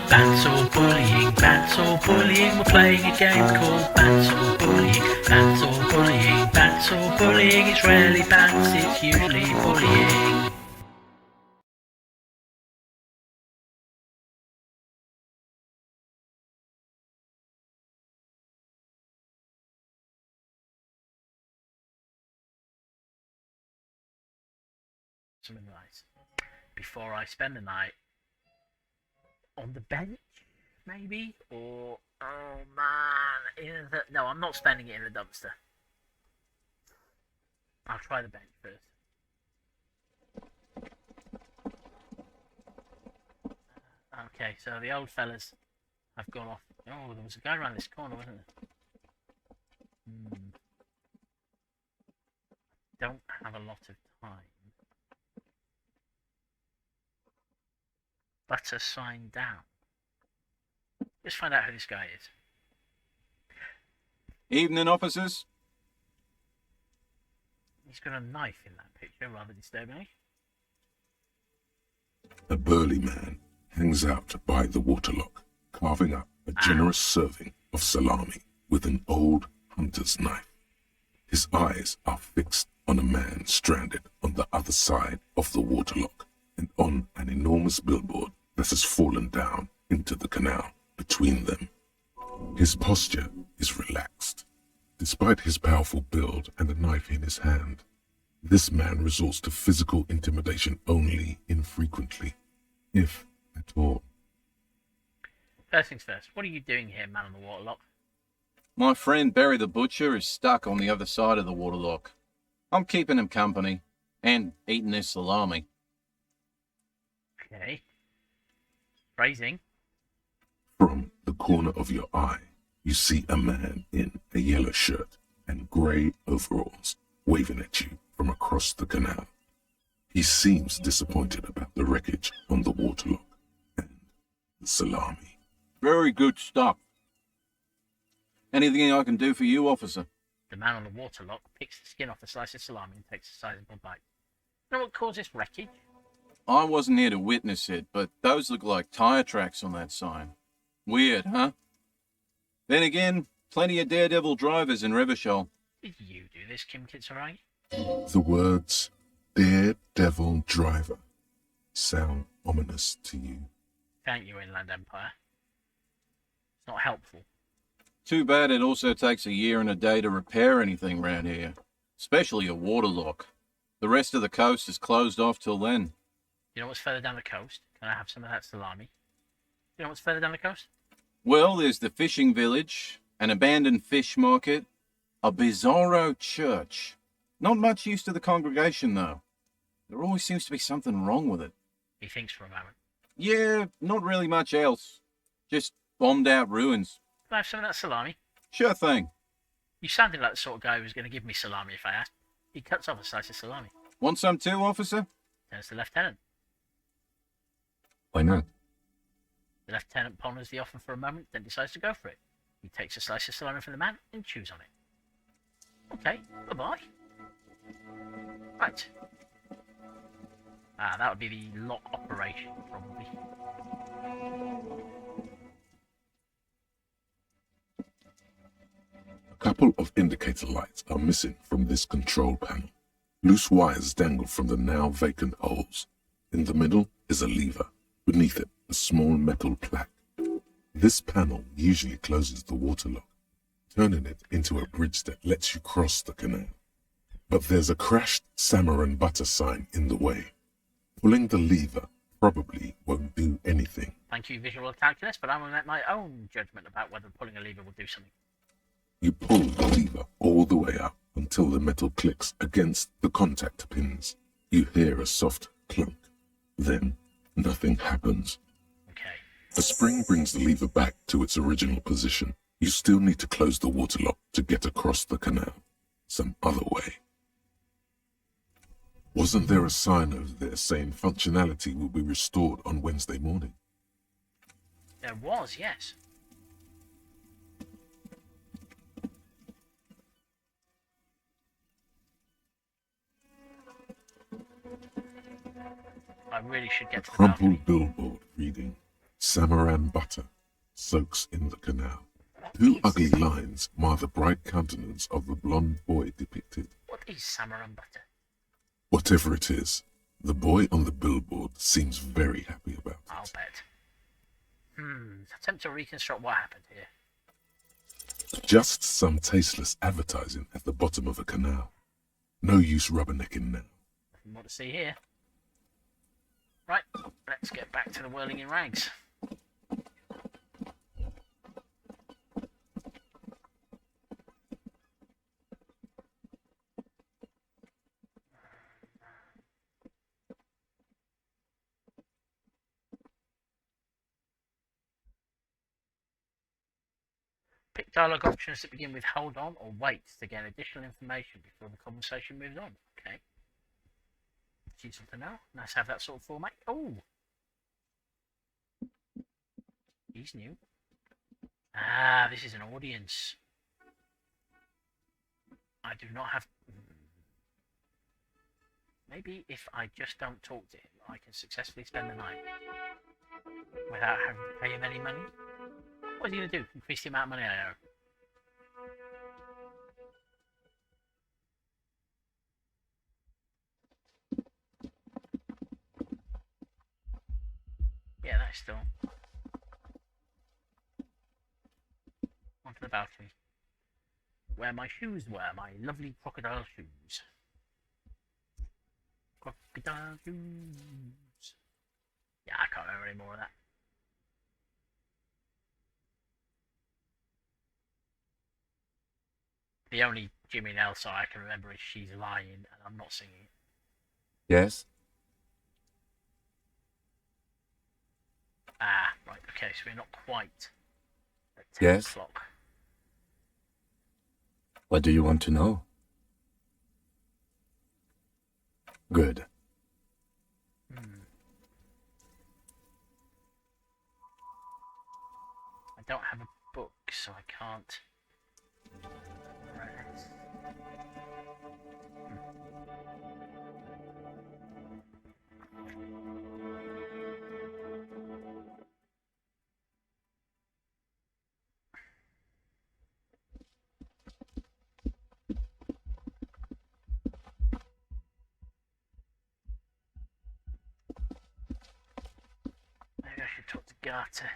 Bants or bullying, bants or bullying. We're playing a game called Bants or bullying, bants or bullying, bants or bullying. It's rarely bants, it's usually bullying. Something nice. Before I spend the night on the bench, maybe? Or, oh man, no, I'm not spending it in the dumpster. I'll try the bench first. Okay, so the old fellas have gone off. Oh, there was a guy around this corner, wasn't there? Don't have a lot of time. Butter sign down. Let's find out who this guy is. Evening, officers. He's got a knife in that picture, rather disturbingly. A burly man hangs out by the waterlock, carving up a generous serving of salami with an old hunter's knife. His eyes are fixed on a man stranded on the other side of the waterlock and on an enormous billboard that has fallen down into the canal between them. His posture is relaxed. Despite his powerful build and a knife in his hand, this man resorts to physical intimidation only infrequently, if at all. First things first, what are you doing here, man on the waterlock? My friend Barry the Butcher is stuck on the other side of the waterlock. I'm keeping him company and eating his salami. Okay. Phrasing. From the corner of your eye, you see a man in a yellow shirt and grey overalls waving at you from across the canal. He seems disappointed about the wreckage on the waterlock and the salami. Very good stuff. Anything I can do for you, officer? The man on the waterlock picks the skin off a slice of salami and takes a sizable bite. You know what caused this wreckage? I wasn't here to witness it, but those look like tire tracks on that sign. Weird, huh? Then again, plenty of daredevil drivers in Rivershall. Did you do this, Kim Kitsuragi? The words "daredevil driver" sound ominous to you. Thank you, Inland Empire. It's not helpful. Too bad it also takes a year and a day to repair anything round here, especially a waterlock. The rest of the coast is closed off till then. You know what's further down the coast? Can I have some of that salami? You know what's further down the coast? Well, there's the fishing village, an abandoned fish market, a bizarro church. Not much use to the congregation, though. There always seems to be something wrong with it. He thinks for a moment. Yeah, not really much else. Just bombed out ruins. Can I have some of that salami? Sure thing. You sounded like the sort of guy who was going to give me salami if I asked. He cuts off a slice of salami. Want some too, officer? Turns to the lieutenant. Why not? The lieutenant ponders the offer for a moment, then decides to go for it. He takes a slice of salami from the man and chews on it. Okay, bye-bye. Right. That would be the lock operation, probably. A couple of indicator lights are missing from this control panel. Loose wires dangle from the now vacant holes. In the middle is a lever. Beneath it, a small metal plaque. This panel usually closes the waterlock, turning it into a bridge that lets you cross the canal. But there's a crashed salmon and butter sign in the way. Pulling the lever probably won't do anything. Thank you, visual calculus, but I'm going to make my own judgment about whether pulling a lever will do something. You pull the lever all the way up until the metal clicks against the contact pins. You hear a soft clunk. Then nothing happens. Okay. A spring brings the lever back to its original position. You still need to close the waterlock to get across the canal. Some other way. Wasn't there a sign over there saying functionality will be restored on Wednesday morning? There was, yes. I really should A get to the crumpled balcony. billboard reading, Samaran butter soaks in the canal. Two ugly lines mar the bright countenance of the blonde boy depicted. What is Samaran butter? Whatever it is, the boy on the billboard seems very happy about it. I'll bet. Attempt to reconstruct what happened here. Just some tasteless advertising at the bottom of a canal. No use rubbernecking now. Nothing more to see here. Right, let's get back to the whirling in rags. Pick dialogue options that begin with hold on or wait to gain additional information before the conversation moves on. Okay. See something now? Nice to have that sort of format. Oh! He's new. Ah, this is an audience. I do not have... Maybe if I just don't talk to him, I can successfully spend the night without having to pay him any money. What is he going to do? Increase the amount of money I owe? Yeah, that's still... Onto the balcony. Where my shoes were, my lovely crocodile shoes. Crocodile shoes. Yeah, I can't remember any more of that. The only Jimmy Nell song I can remember is She's Lying, and I'm not singing it. Yes? Ah, right, okay, so we're not quite at 10 Yes? o'clock. What do you want to know? Good. I don't have a book, so I can't... Right. Maybe I should talk to Garter.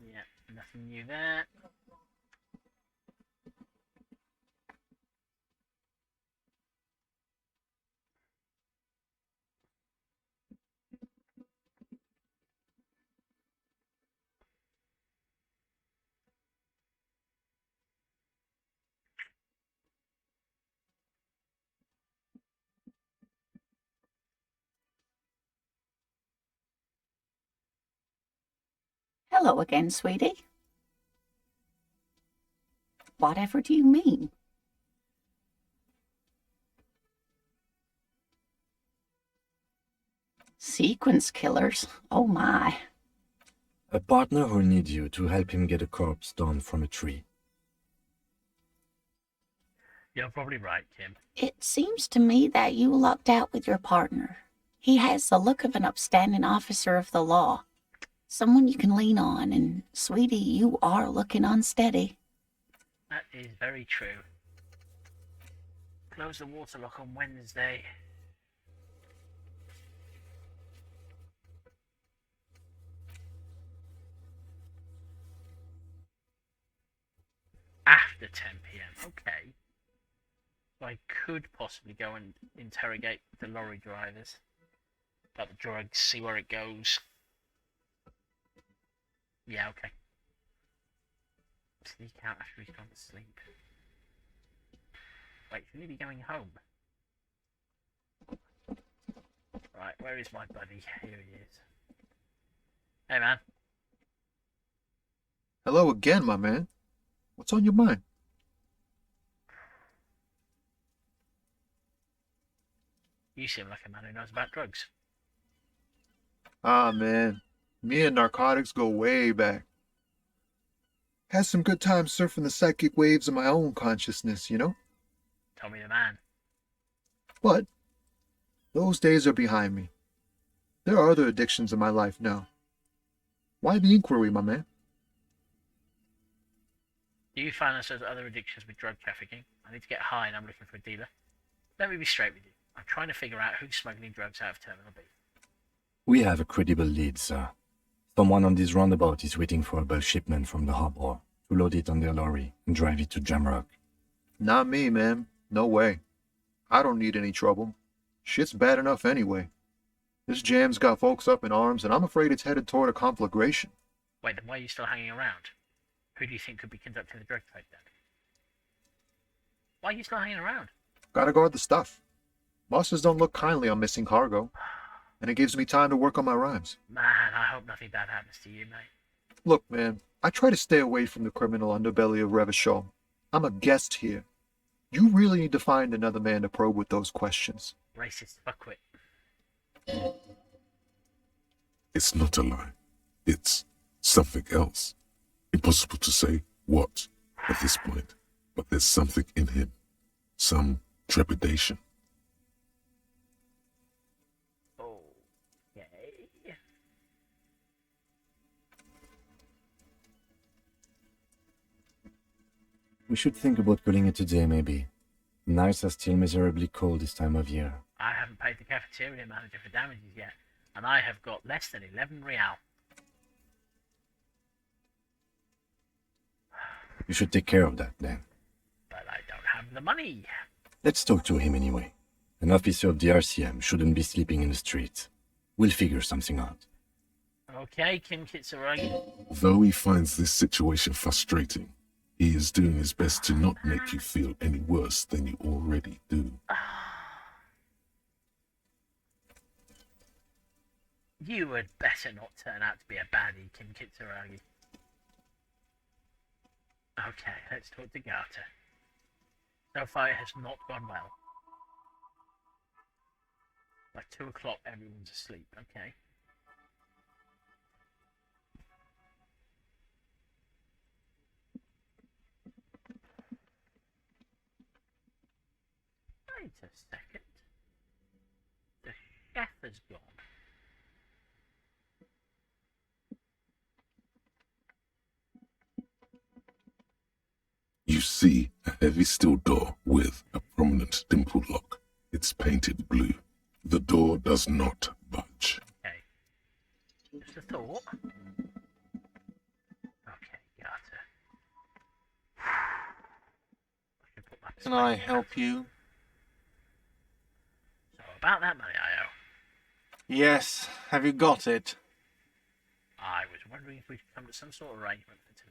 Yeah, nothing new there. Hello again, sweetie. Whatever do you mean? Sequence killers? Oh my. A partner who needs you to help him get a corpse down from a tree. You're probably right, Kim. It seems to me that you lucked out with your partner. He has the look of an upstanding officer of the law. Someone you can lean on, and sweetie, you are looking unsteady. That is very true. Close the waterlock on Wednesday. After 10 PM, okay. So I could possibly go and interrogate the lorry drivers about the drugs, see where it goes. Yeah, okay. Sneak out after he's gone to sleep. Wait, shouldn't he be going home? Right, where is my buddy? Here he is. Hey, man. Hello again, my man. What's on your mind? You seem like a man who knows about drugs. Ah, man. Me and narcotics go way back. Had some good times surfing the psychic waves of my own consciousness, you know? Tell me the man. But those days are behind me. There are other addictions in my life now. Why the inquiry, my man? Do you finance those other addictions with drug trafficking? I need to get high and I'm looking for a dealer. Let me be straight with you. I'm trying to figure out who's smuggling drugs out of Terminal B. We have a credible lead, sir. Someone on this roundabout is waiting for a bulk shipment from the harbor to load it on their lorry and drive it to Jamrock. Not me, man. No way. I don't need any trouble. Shit's bad enough anyway. This jam's got folks up in arms, and I'm afraid it's headed toward a conflagration. Wait, then why are you still hanging around? Who do you think could be conducting the drug trade then? Why are you still hanging around? Gotta guard the stuff. Bosses don't look kindly on missing cargo, and it gives me time to work on my rhymes. Man, I hope nothing bad happens to you, mate. Look, man, I try to stay away from the criminal underbelly of Revachol. I'm a guest here. You really need to find another man to probe with those questions. Racist fuckwit. It's not a lie. It's something else. Impossible to say what at this point, but there's something in him. Some trepidation. Okay. We should think about calling it a day, maybe. Nights are still miserably cold this time of year. I haven't paid the cafeteria manager for damages yet, and I have got less than 11 real. You should take care of that, then. But I don't have the money. Let's talk to him anyway. An officer of the RCM shouldn't be sleeping in the streets. We'll figure something out. Okay, Kim Kitsuragi. Though he finds this situation frustrating, he is doing his best to not make you feel any worse than you already do. You had better not turn out to be a baddie, Kim Kitsuragi. Okay, let's talk to Gata. So far it has not gone well. By 2 o'clock everyone's asleep, okay. Wait a second. The chef has gone. You see a heavy steel door with a prominent dimple lock. It's painted blue. The door does not budge. Okay. Just a thought. Okay, Gata. Can I help you? So about that money I owe. Yes. Have you got it? I was wondering if we could come to some sort of arrangement for tonight.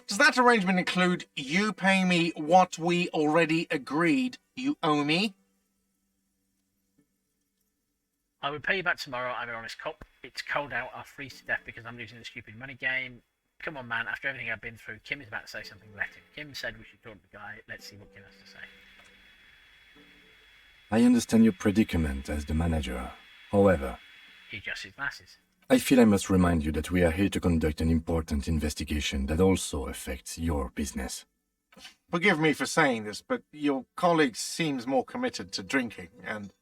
Does that arrangement include you paying me what we already agreed you owe me? I would pay you back tomorrow, I'm an honest cop. It's cold out, I'll freeze to death because I'm losing the stupid money game. Come on, man, after everything I've been through, Kim is about to say something, let him. Kim said we should talk to the guy, let's see what Kim has to say. I understand your predicament as the manager. However, He adjusts his glasses. I feel I must remind you that we are here to conduct an important investigation that also affects your business. Forgive me for saying this, but your colleague seems more committed to drinking, and...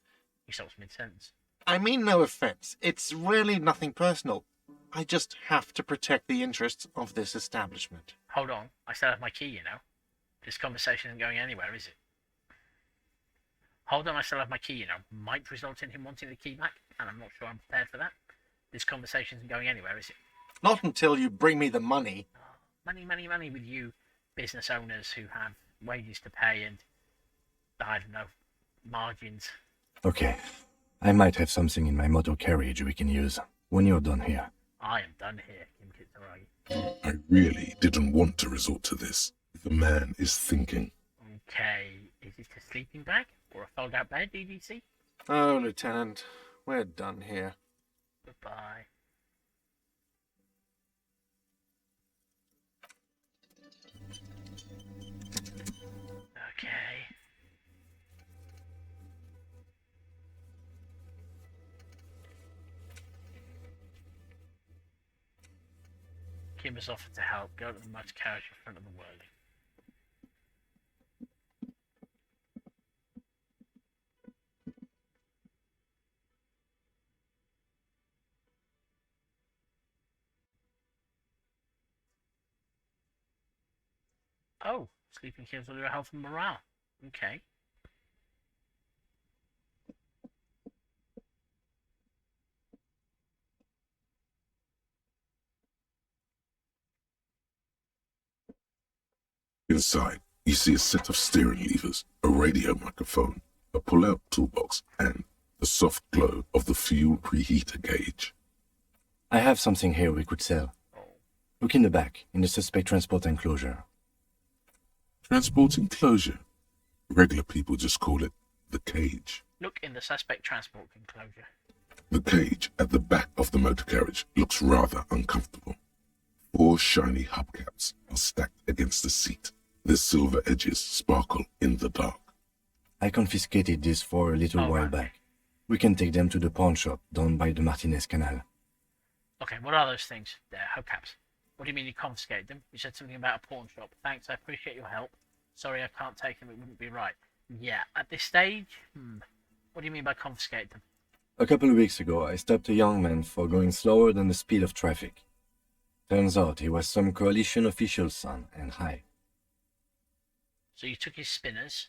He stops mid-sentence. I mean no offense. It's really nothing personal. I just have to protect the interests of this establishment. Hold on, I still have my key, you know. This conversation isn't going anywhere, is it? Hold on, I still have my key, you know. Might result in him wanting the key back, and I'm not sure I'm prepared for that. This conversation isn't going anywhere, is it? Not until you bring me the money. Money, money, money with you business owners who have wages to pay and, I don't know, margins. Okay. I might have something in my motor carriage we can use when you're done here. I am done here, Kim Kitsuragi. I really didn't want to resort to this. The man is thinking. Okay, is it a sleeping bag or a fold-out bed, DDC? Oh, Lieutenant, we're done here. Goodbye. Okay. Kim has offered to help. Go to the motor carriage in front of the whirling. Oh, sleeping kills all your health and morale. Okay. Inside, you see a set of steering levers, a radio microphone, a pull-out toolbox, and the soft glow of the fuel preheater gauge. I have something here we could sell. Look in the back, in the suspect transport enclosure. Transport enclosure. Regular people just call it the cage. Look in the suspect transport enclosure. The cage at the back of the motor carriage looks rather uncomfortable. 4 shiny hubcaps are stacked against the seat. Their silver edges sparkle in the dark. I confiscated these for a little while right. back. We can take them to the pawn shop down by the Martinez Canal. Okay, what are those things? They're hubcaps. What do you mean you confiscated them? You said something about a pawn shop. Thanks, I appreciate your help. Sorry I can't take them, it wouldn't be right. Yeah, at this stage? What do you mean by confiscate them? A couple of weeks ago, I stopped a young man for going slower than the speed of traffic. Turns out he was some coalition official's son and high. So you took his spinners.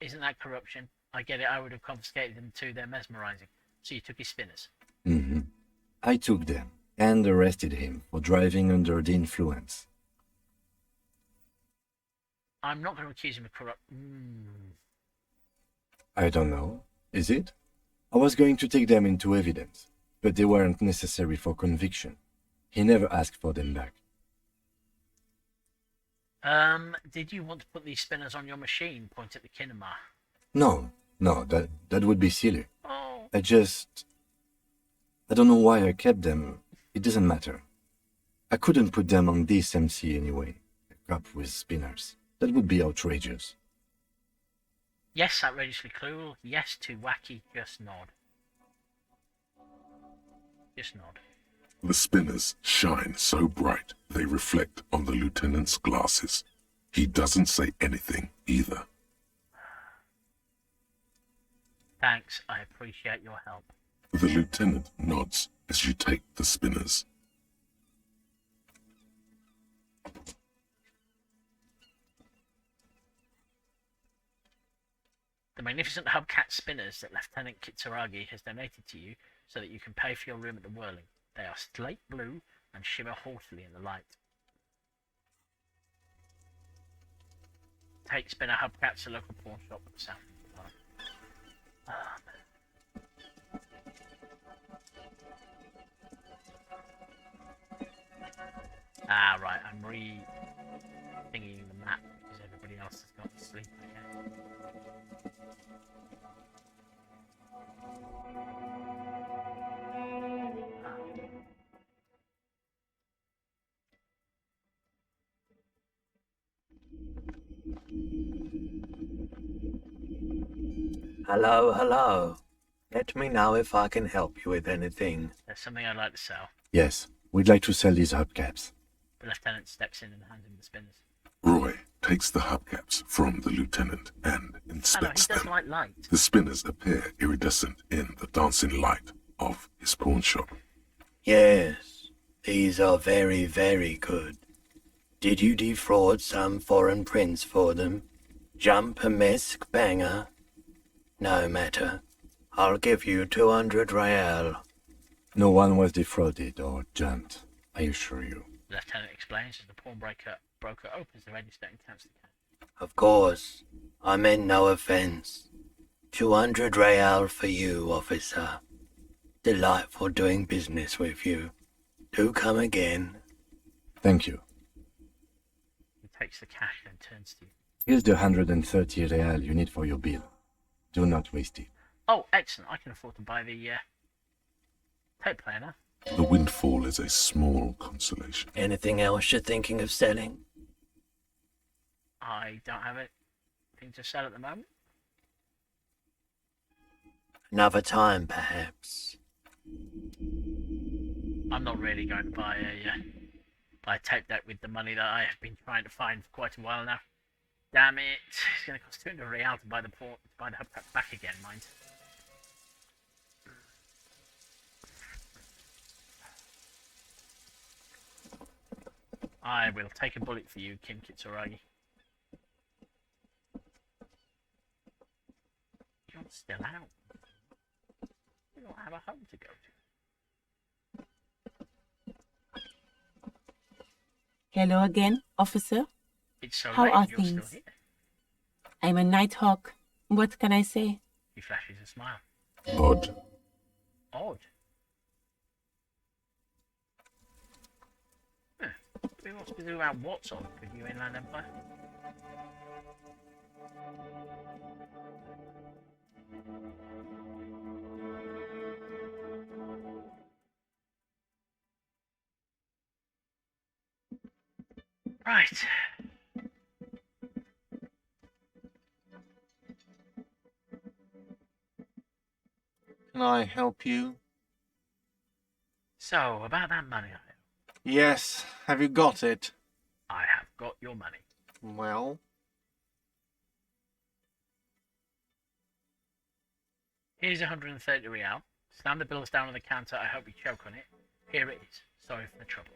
Isn't that corruption? I get it, I would have confiscated them too, they're mesmerizing. So you took his spinners. Mm-hmm. I took them and arrested him for driving under the influence. I'm not going to accuse him of corrupt... I don't know. Is it? I was going to take them into evidence, but they weren't necessary for conviction. He never asked for them back. Did you want to put these spinners on your machine? Point at the kinema. No, that would be silly. Oh. I don't know why I kept them. It doesn't matter. I couldn't put them on this MC anyway. A cup with spinners. That would be outrageous. Yes, outrageously cruel. Yes, too wacky. Just nod. Just nod. The spinners shine so bright they reflect on the lieutenant's glasses. He doesn't say anything either. Thanks, I appreciate your help. The lieutenant nods as you take the spinners. The magnificent hubcat spinners that Lieutenant Kitsuragi has donated to you so that you can pay for your room at the Whirling. They are slate blue and shimmer haughtily in the light. Take spinner hubcats to local pawn shop at the south of the park. Right, I'm re-thinking the map because everybody else has gone to sleep, okay. Hello, hello. Let me know if I can help you with anything. There's something I'd like to sell. Yes, we'd like to sell these hubcaps. The lieutenant steps in and hands him the spinners. Roy takes the hubcaps from the lieutenant and Hello, he inspects does them. like light. The spinners appear iridescent in the dancing light of his pawn shop. Yes, these are very, very good. Did you defraud some foreign prince for them? Jump-a-misc banger? No matter. I'll give you 200 real. No one was defrauded or jumped, I assure you. The lieutenant explains as the broker opens the register and counts the cash. Of course, I meant no offense. 200 real for you, officer. Delightful doing business with you. Do come again. Thank you. He takes the cash and turns to you. Here's the 130 real you need for your bill. Do not waste it. Oh, excellent. I can afford to buy the tape player now. The windfall is a small consolation. Anything else you're thinking of selling? I don't have anything to sell at the moment. Another time, perhaps. I'm not really going to buy a tape deck with the money that I have been trying to find for quite a while now. Damn it! It's going to cost 200 real to buy the hubcap back again, mind. I will take a bullet for you, Kim Kitsuragi. You're still out. You don't have a home to go to. Hello again, officer. It's so How late are and you're things? still here. I'm a nighthawk. What can I say? He flashes a smile. Odd. Odd. Who wants to do about what's on for you, Inland Empire? Right. Can I help you? So, about that money I owe. Yes. Have you got it? I have got your money. Well, Here's 130 real. Slam the bills down on the counter. I hope you choke on it. Here it is. Sorry for the trouble.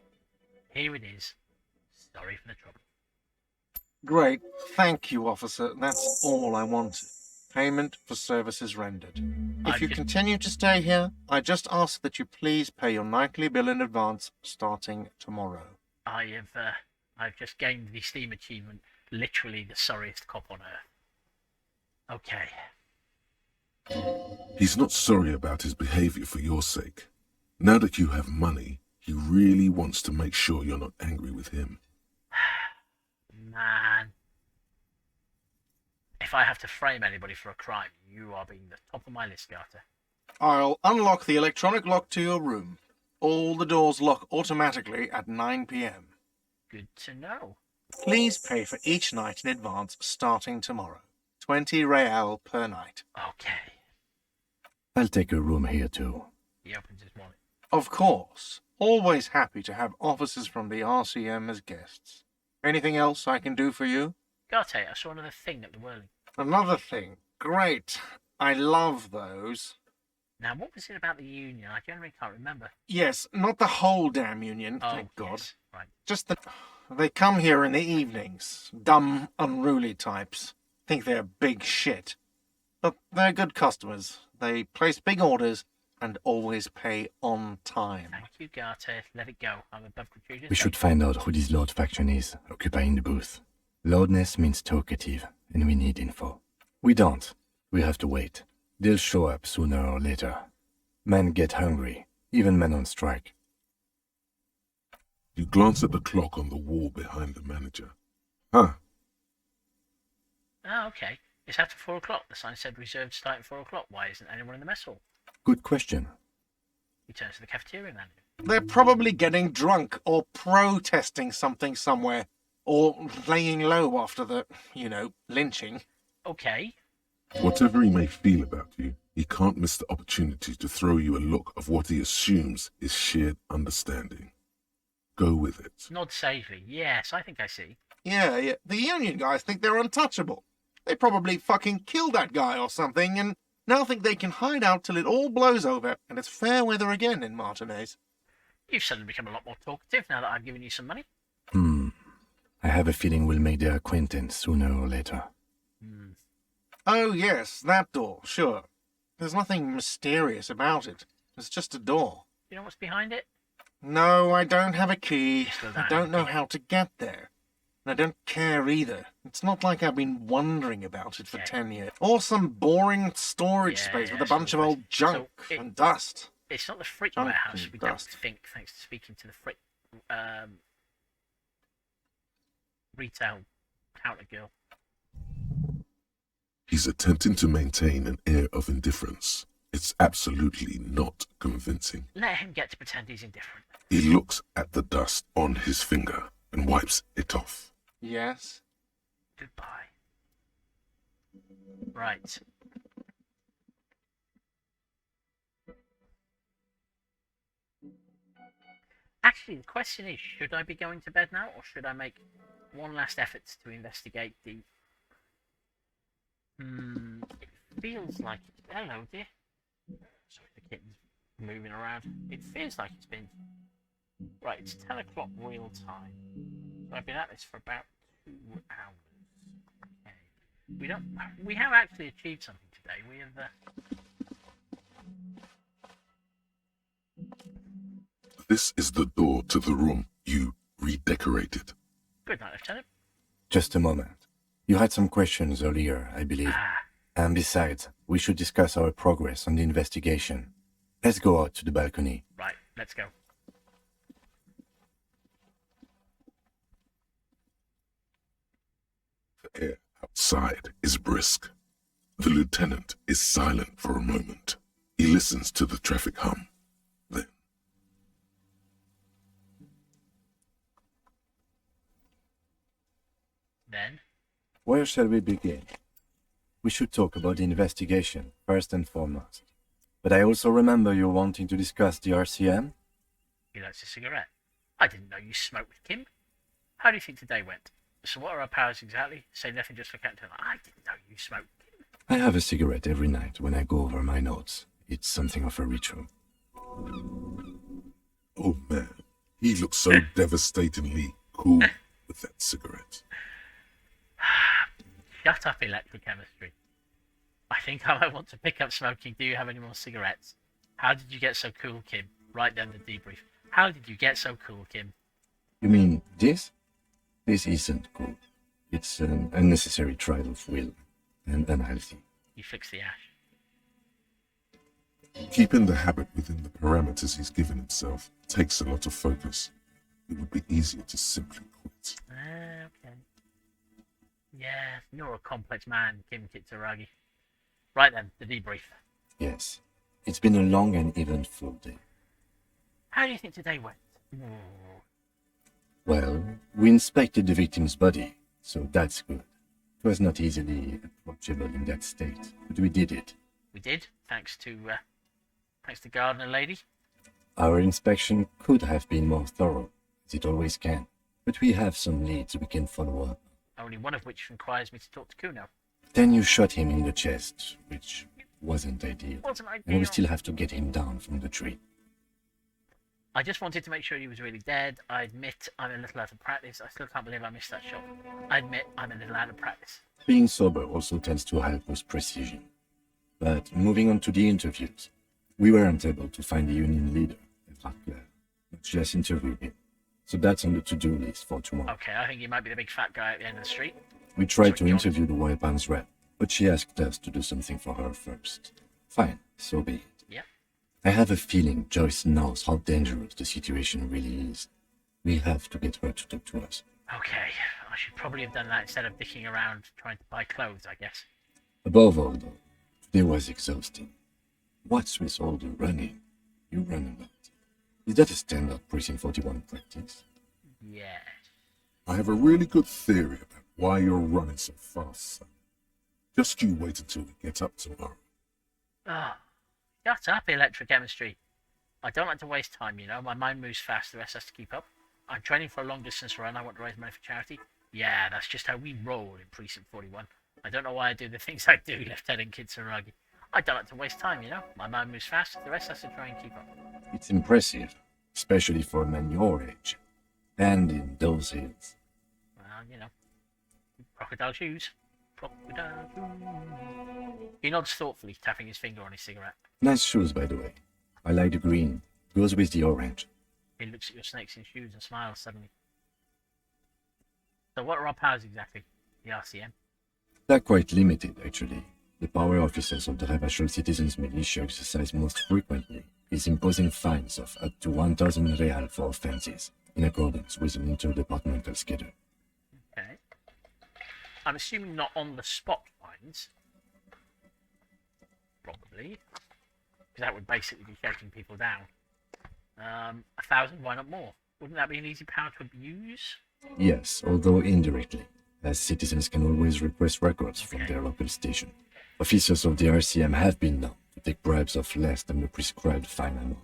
Here it is. Sorry for the trouble. great. Thank you, officer. That's all I wanted. Payment for services rendered. If I've you just- continue to stay here, I just ask that you please pay your nightly bill in advance starting tomorrow. I've just gained the Steam achievement. Literally the sorriest cop on earth. Okay. He's not sorry about his behavior for your sake. Now that you have money, he really wants to make sure you're not angry with him. Man. If I have to frame anybody for a crime, you are being the top of my list, Garter. I'll unlock the electronic lock to your room. All the doors lock automatically at 9 p.m. Good to know. Please pay for each night in advance starting tomorrow. 20 real per night. Okay. I'll take a room here too. He opens his wallet. Of course. Always happy to have officers from the RCM as guests. Anything else I can do for you? Garter, I saw another thing at the Whirling. Another thing. Great. I love those. Now, what was it about the union? I generally can't remember. Yes, not the whole damn union, Oh, thank God. yes. Right. Just that they come here in the evenings. Dumb, unruly types. Think they're big shit. But they're good customers. They place big orders and always pay on time. Thank you, Garter. Let it go. I'm above gratuitous. We should find out who this Lord faction is, occupying the booth. Loudness means talkative, and we need info. We don't. We have to wait. They'll show up sooner or later. Men get hungry, even men on strike. You glance at the clock on the wall behind the manager. Huh. Oh, okay. It's after 4 o'clock. The sign said reserved start at 4 o'clock. Why isn't anyone in the mess hall? Good question. He turns to the cafeteria manager. They're probably getting drunk or protesting something somewhere. Or laying low after the, lynching. Okay. Whatever he may feel about you, he can't miss the opportunity to throw you a look of what he assumes is shared understanding. Go with it. Nod sagely. Yes, I think I see. Yeah. The union guys think they're untouchable. They probably fucking killed that guy or something and now think they can hide out till it all blows over and it's fair weather again in Martinez. You've suddenly become a lot more talkative now that I've given you some money. I have a feeling we'll make their acquaintance sooner or later. Oh, yes, that door, sure. There's nothing mysterious about it. It's just a door. You know what's behind it? No, I don't have a key. Still I don't don't have a know key. how to get there. And I don't care either. It's not like I've been wondering about it for Okay. 10 years. Or some boring storage space with a bunch of storage old junk So it- and dust. It's not the Frick Junk warehouse. and We don't dust. think, thanks to speaking to the Frick retail counter girl. He's attempting to maintain an air of indifference. It's absolutely not convincing. Let him get to pretend he's indifferent. He looks at the dust on his finger and wipes it off. Yes? Goodbye. Right. Actually, the question is, should I be going to bed now, or should I make one last effort to investigate the... It feels like it's... Hello, dear. Sorry, the kitten's moving around. It feels like it's been... Right, it's 10 o'clock real time. So I've been at this for about 2 hours. Okay. We have actually achieved something today. We have... This is the door to the room you redecorated. Good night, Lieutenant. Just a moment. You had some questions earlier, I believe. And besides, we should discuss our progress on the investigation. Let's go out to the balcony. Right, let's go. The air outside is brisk. The lieutenant is silent for a moment. He listens to the traffic hum. Then? Where shall we begin? We should talk about the investigation, first and foremost. But I also remember you wanting to discuss the RCM? He likes a cigarette. I didn't know you smoked, Kim. How do you think today went? So what are our powers exactly? Say nothing, just look at him. I didn't know you smoked, Kim. I have a cigarette every night when I go over my notes. It's something of a ritual. Oh man, he looks so devastatingly cool with that cigarette. Shut up, Electrochemistry. I think I might want to pick up smoking. Do you have any more cigarettes? How did you get so cool, Kim? Write down the debrief. How did you get so cool, Kim? You mean this? This isn't cool. It's an unnecessary trial of will, and unhealthy. He flicks the ash. Keeping the habit within the parameters he's given himself takes a lot of focus. It would be easier to simply quit. Okay. Yeah, you're a complex man, Kim Kitsuragi. Right then, the debrief. Yes. It's been a long and eventful day. How do you think today went? Well, we inspected the victim's body, so that's good. It was not easily approachable in that state, but we did it. We did, thanks to Gardener Lady. Our inspection could have been more thorough, as it always can, but we have some leads we can follow up. Only one of which requires me to talk to Kuno. Then you shot him in the chest, which wasn't ideal. Wasn't ideal. And we still have to get him down from the tree. I just wanted to make sure he was really dead. I admit I'm a little out of practice. I still can't believe I missed that shot. I admit I'm a little out of practice. Being sober also tends to help with precision. But moving on to the interviews, we weren't able to find the union leader, Electrochemistry. Let's just interview him. So that's on the to-do list for tomorrow. Okay, I think he might be the big fat guy at the end of the street. We tried to interview the White Bants rep, but she asked us to do something for her first. Fine, so be it. Yeah. I have a feeling Joyce knows how dangerous the situation really is. We have to get her to talk to us. Okay, I should probably have done that instead of dicking around trying to buy clothes, I guess. Above all, though, today was exhausting. What's with all the running? You run a lot. Is that a standard Precinct 41 practice? Yes. I have a really good theory about why you're running so fast, son. Just you wait until we get up tomorrow. Oh, shut up, Electrochemistry. I don't like to waste time, you know. My mind moves fast, the rest has to keep up. I'm training for a long-distance run. I want to raise money for charity. Yeah, that's just how we roll in Precinct 41. I don't know why I do the things I do, Lieutenant Kitsuragi. I don't like to waste time, you know. My mind moves fast, the rest has to try and keep up. It's impressive, especially for a man your age. And in those hills. Well, you know. Crocodile shoes. Crocodile shoes. He nods thoughtfully, tapping his finger on his cigarette. Nice shoes, by the way. I like the green. Goes with the orange. He looks at your snakes in shoes and smiles suddenly. So what are our powers exactly? The RCM? They're quite limited, actually. The power officers of the Rebel Citizens Militia exercise most frequently is imposing fines of up to 1,000 real for offenses, in accordance with an interdepartmental schedule. Okay. I'm assuming not on-the-spot fines. Probably. Because that would basically be shaking people down. 1,000, why not more? Wouldn't that be an easy power to abuse? Yes, although indirectly, as citizens can always request records from their local station. Officers of the RCM have been known to take bribes of less than the prescribed fine amount.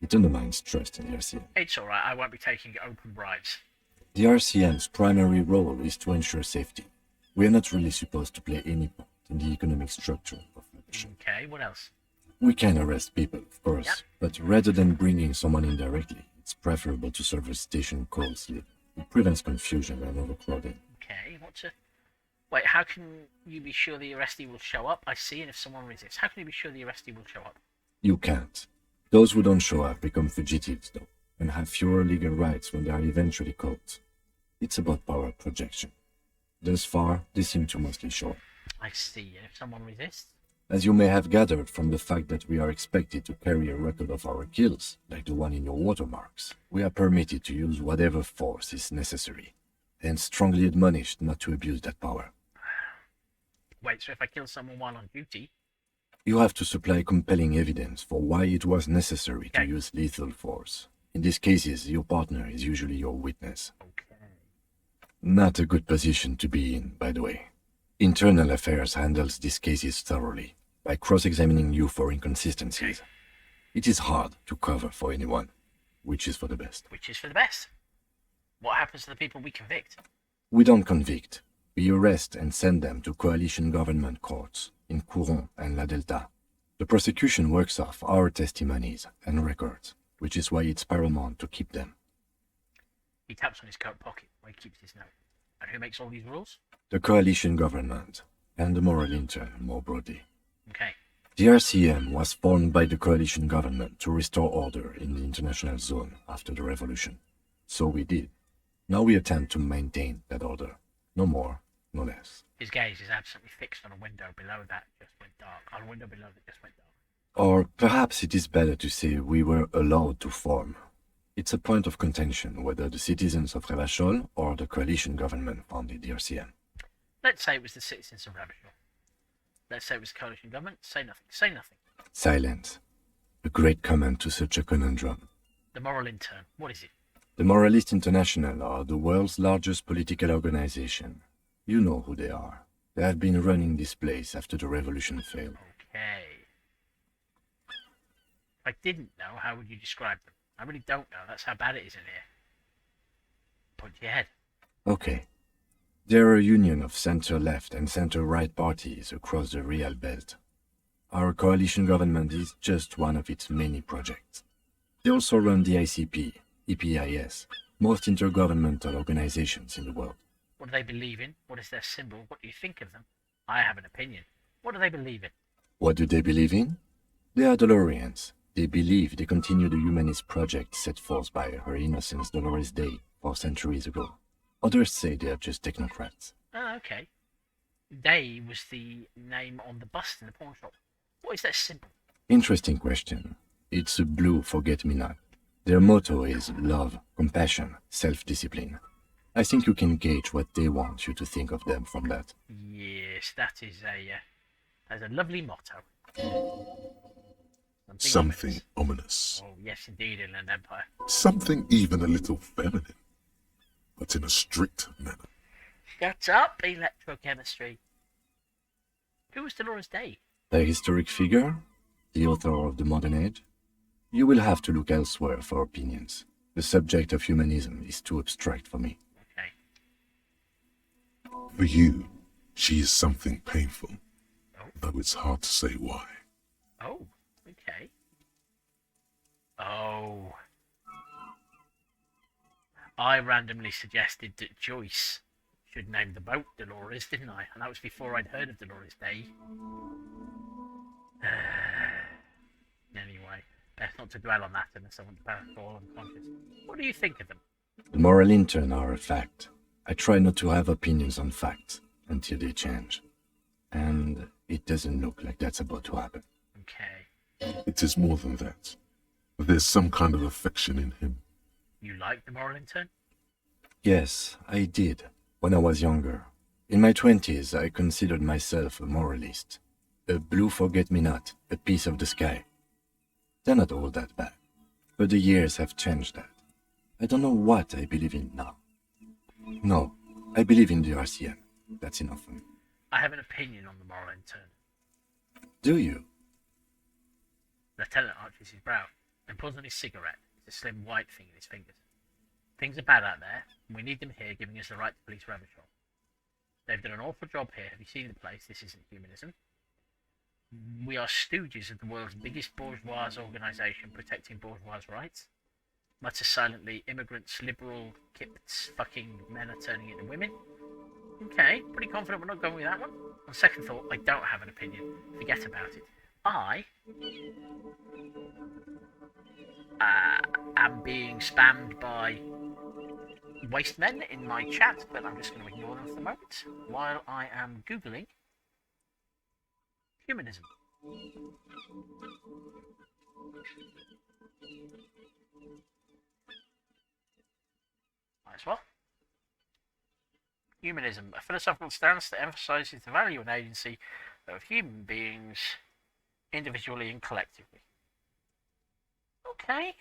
It undermines trust in the RCM. It's alright, I won't be taking open bribes. The RCM's primary role is to ensure safety. We are not really supposed to play any part in the economic structure of the mission. Okay, what else? We can arrest people, of course, Yep. but rather than bringing someone in directly, it's preferable to serve a station call slip. It prevents confusion and overcrowding. Okay, what's a... Wait, how can you be sure the arrestee will show up? I see, and if someone resists, how can you be sure the arrestee will show up? You can't. Those who don't show up become fugitives, though, and have fewer legal rights when they are eventually caught. It's about power projection. Thus far, they seem to mostly show up. I see, and if someone resists? As you may have gathered from the fact that we are expected to carry a record of our kills, like the one in your watermarks, we are permitted to use whatever force is necessary, and strongly admonished not to abuse that power. Wait, so if I kill someone while on duty? You have to supply compelling evidence for why it was necessary to Okay. use lethal force. In these cases, your partner is usually your witness. Okay. Not a good position to be in, by the way. Internal Affairs handles these cases thoroughly, by cross-examining you for inconsistencies. It is hard to cover for anyone, which is for the best. Which is for the best. What happens to the people we convict? We don't convict. We arrest and send them to coalition government courts in Courant and La Delta. The prosecution works off our testimonies and records, which is why it's paramount to keep them. He taps on his coat pocket where he keeps his note. And who makes all these rules? The coalition government, and the moral intern more broadly. Okay. The RCM was formed by the coalition government to restore order in the international zone after the revolution. So we did. Now we attempt to maintain that order. No more, no less. His gaze is absolutely fixed on a window below that just went dark. On a window below that just went dark. Or perhaps it is better to say we were allowed to form. It's a point of contention whether the citizens of Revachol or the coalition government founded the RCM. Let's say it was the citizens of Ravishore. Let's say it was the coalition government. Say nothing. Say nothing. Silence. A great comment to such a conundrum. The moral intern. What is it? The Moralist International are the world's largest political organization. You know who they are. They have been running this place after the revolution failed. Okay. If I didn't know, how would you describe them? I really don't know. That's how bad it is in here. Point to your head. Okay. They're a union of center-left and center-right parties across the Real Belt. Our coalition government is just one of its many projects. They also run the ICP, EPIS, most intergovernmental organizations in the world. What do they believe in? What is their symbol? What do you think of them? I have an opinion. What do they believe in? What do they believe in? They are Dolorians. They believe they continue the humanist project set forth by Her Innocence Dolores Day 4 centuries ago. Others say they are just technocrats. Oh, okay. Day was the name on the bust in the pawn shop. What is their symbol? Interesting question. It's a blue forget-me-not. Their motto is love, compassion, self-discipline. I think you can gauge what they want you to think of them from that. Yes, that is a lovely motto. Something ominous. Oh, yes, indeed, in an empire. Something even a little feminine, but in a strict manner. Shut up, Electrochemistry. Who was Dolores Day? A historic figure? The author of the modern age? You will have to look elsewhere for opinions. The subject of humanism is too abstract for me. Okay. For you, she is something painful, Oh. though it's hard to say why. Oh, okay. Oh. I randomly suggested that Joyce should name the boat Dolores, didn't I? And that was before I'd heard of Dolores Day. Anyway, best not to dwell on that unless I want to fall unconscious. What do you think of them? The moral intern are a fact. I try not to have opinions on facts until they change. And it doesn't look like that's about to happen. Okay. It is more than that. There's some kind of affection in him. You like the moral intern? Yes, I did, when I was younger. In my 20s, I considered myself a moralist. A blue forget-me-not, a piece of the sky. They're not all that bad. But the years have changed that. I don't know what I believe in now. No, I believe in the RCM. That's enough for me. I have an opinion on the moral intern. Do you? Lieutenant arches his brow. and pulls on his cigarette. It's a slim white thing in his fingers. Things are bad out there, and we need them here, giving us the right to police Revachol. They've done an awful job here. Have you seen the place? This isn't humanism. We are stooges of the world's biggest bourgeois organisation protecting bourgeois rights. Mutter silently, immigrants, liberal, kips, fucking men are turning into women. Okay, pretty confident we're not going with that one. On second thought, I don't have an opinion. Forget about it. I am being spammed by waste men in my chat, but I'm just going to ignore them for the moment while I am Googling humanism. Might as well. Humanism, a philosophical stance that emphasizes the value and agency of human beings individually and collectively. Okay.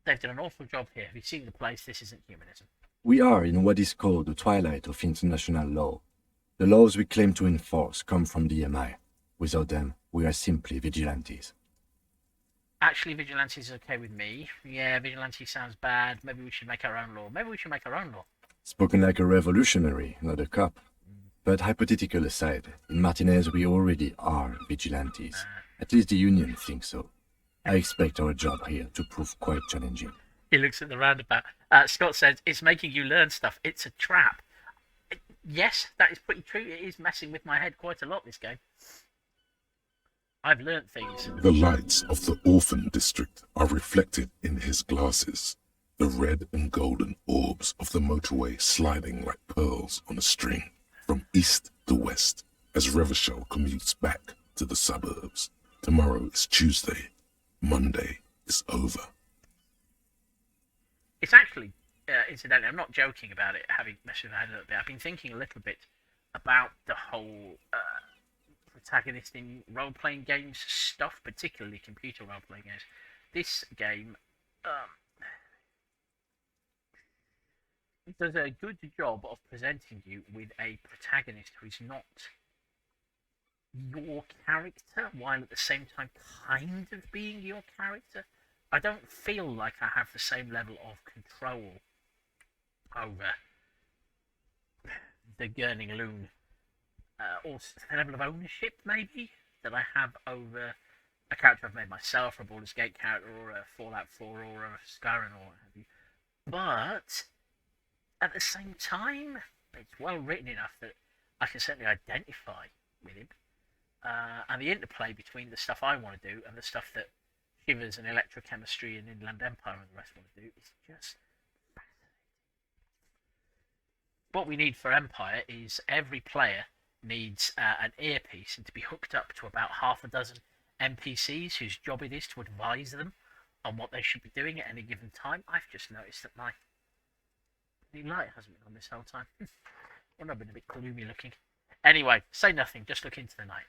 They've done an awful job here. Have you seen the place? This isn't humanism. We are in what is called the twilight of international law. The laws we claim to enforce come from the MI. Without them, we are simply vigilantes. Actually, vigilantes is okay with me. Yeah, vigilante sounds bad. Maybe we should make our own law. Maybe we should make our own law. Spoken like a revolutionary, not a cop. But hypothetical aside, in Martinez we already are vigilantes. At least the Union thinks so. I expect our job here to prove quite challenging. He looks at the roundabout. Scott says, it's making you learn stuff. It's a trap. Yes, that is pretty true. It is messing with my head quite a lot, this game. I've learnt things. The lights of the orphan district are reflected in his glasses, the red and golden orbs of the motorway sliding like pearls on a string from east to west as Revachol commutes back to the suburbs. Tomorrow is Tuesday. Monday is over. It's actually, incidentally, I'm not joking about it, having messed with my head a little bit. I've been thinking a little bit about the whole protagonist in role-playing games stuff, particularly computer role-playing games. This game does a good job of presenting you with a protagonist who is not your character, while at the same time kind of being your character. I don't feel like I have the same level of control over the Gurning Loon, or the level of ownership, maybe, that I have over a character I've made myself, or a Baldur's Gate character, or a Fallout 4, or a Skyrim, or what have you. But at the same time, it's well written enough that I can certainly identify with him. And the interplay between the stuff I want to do and the stuff that Shivers and Electrochemistry and Inland Empire and the rest want to do is just fascinating. What we need for Empire is every player needs an earpiece and to be hooked up to about half a dozen NPCs whose job it is to advise them on what they should be doing at any given time. I've just noticed that my light hasn't been on this whole time. I've been a bit gloomy looking. Anyway, say nothing, just look into the night.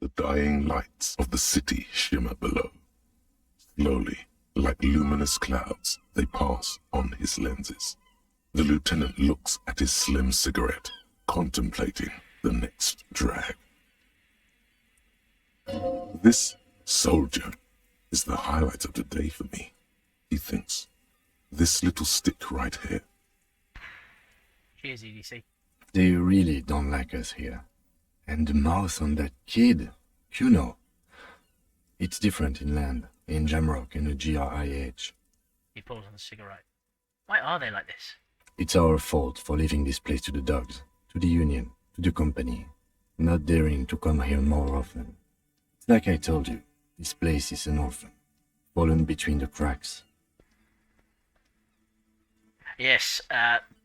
The dying lights of the city shimmer below. Slowly, like luminous clouds, they pass on his lenses. The lieutenant looks at his slim cigarette, contemplating the next drag. This soldier is the highlight of the day for me, he thinks. This little stick right here. Cheers, EDC. They really don't like us here. And the mouth on that kid, you know. It's different in land, in Jamrock and the GRIH. He pulls on the cigarette. Why are they like this? It's our fault for leaving this place to the dogs, to the Union, to the company, not daring to come here more often. Like I told you, this place is an orphan, fallen between the cracks. Yes,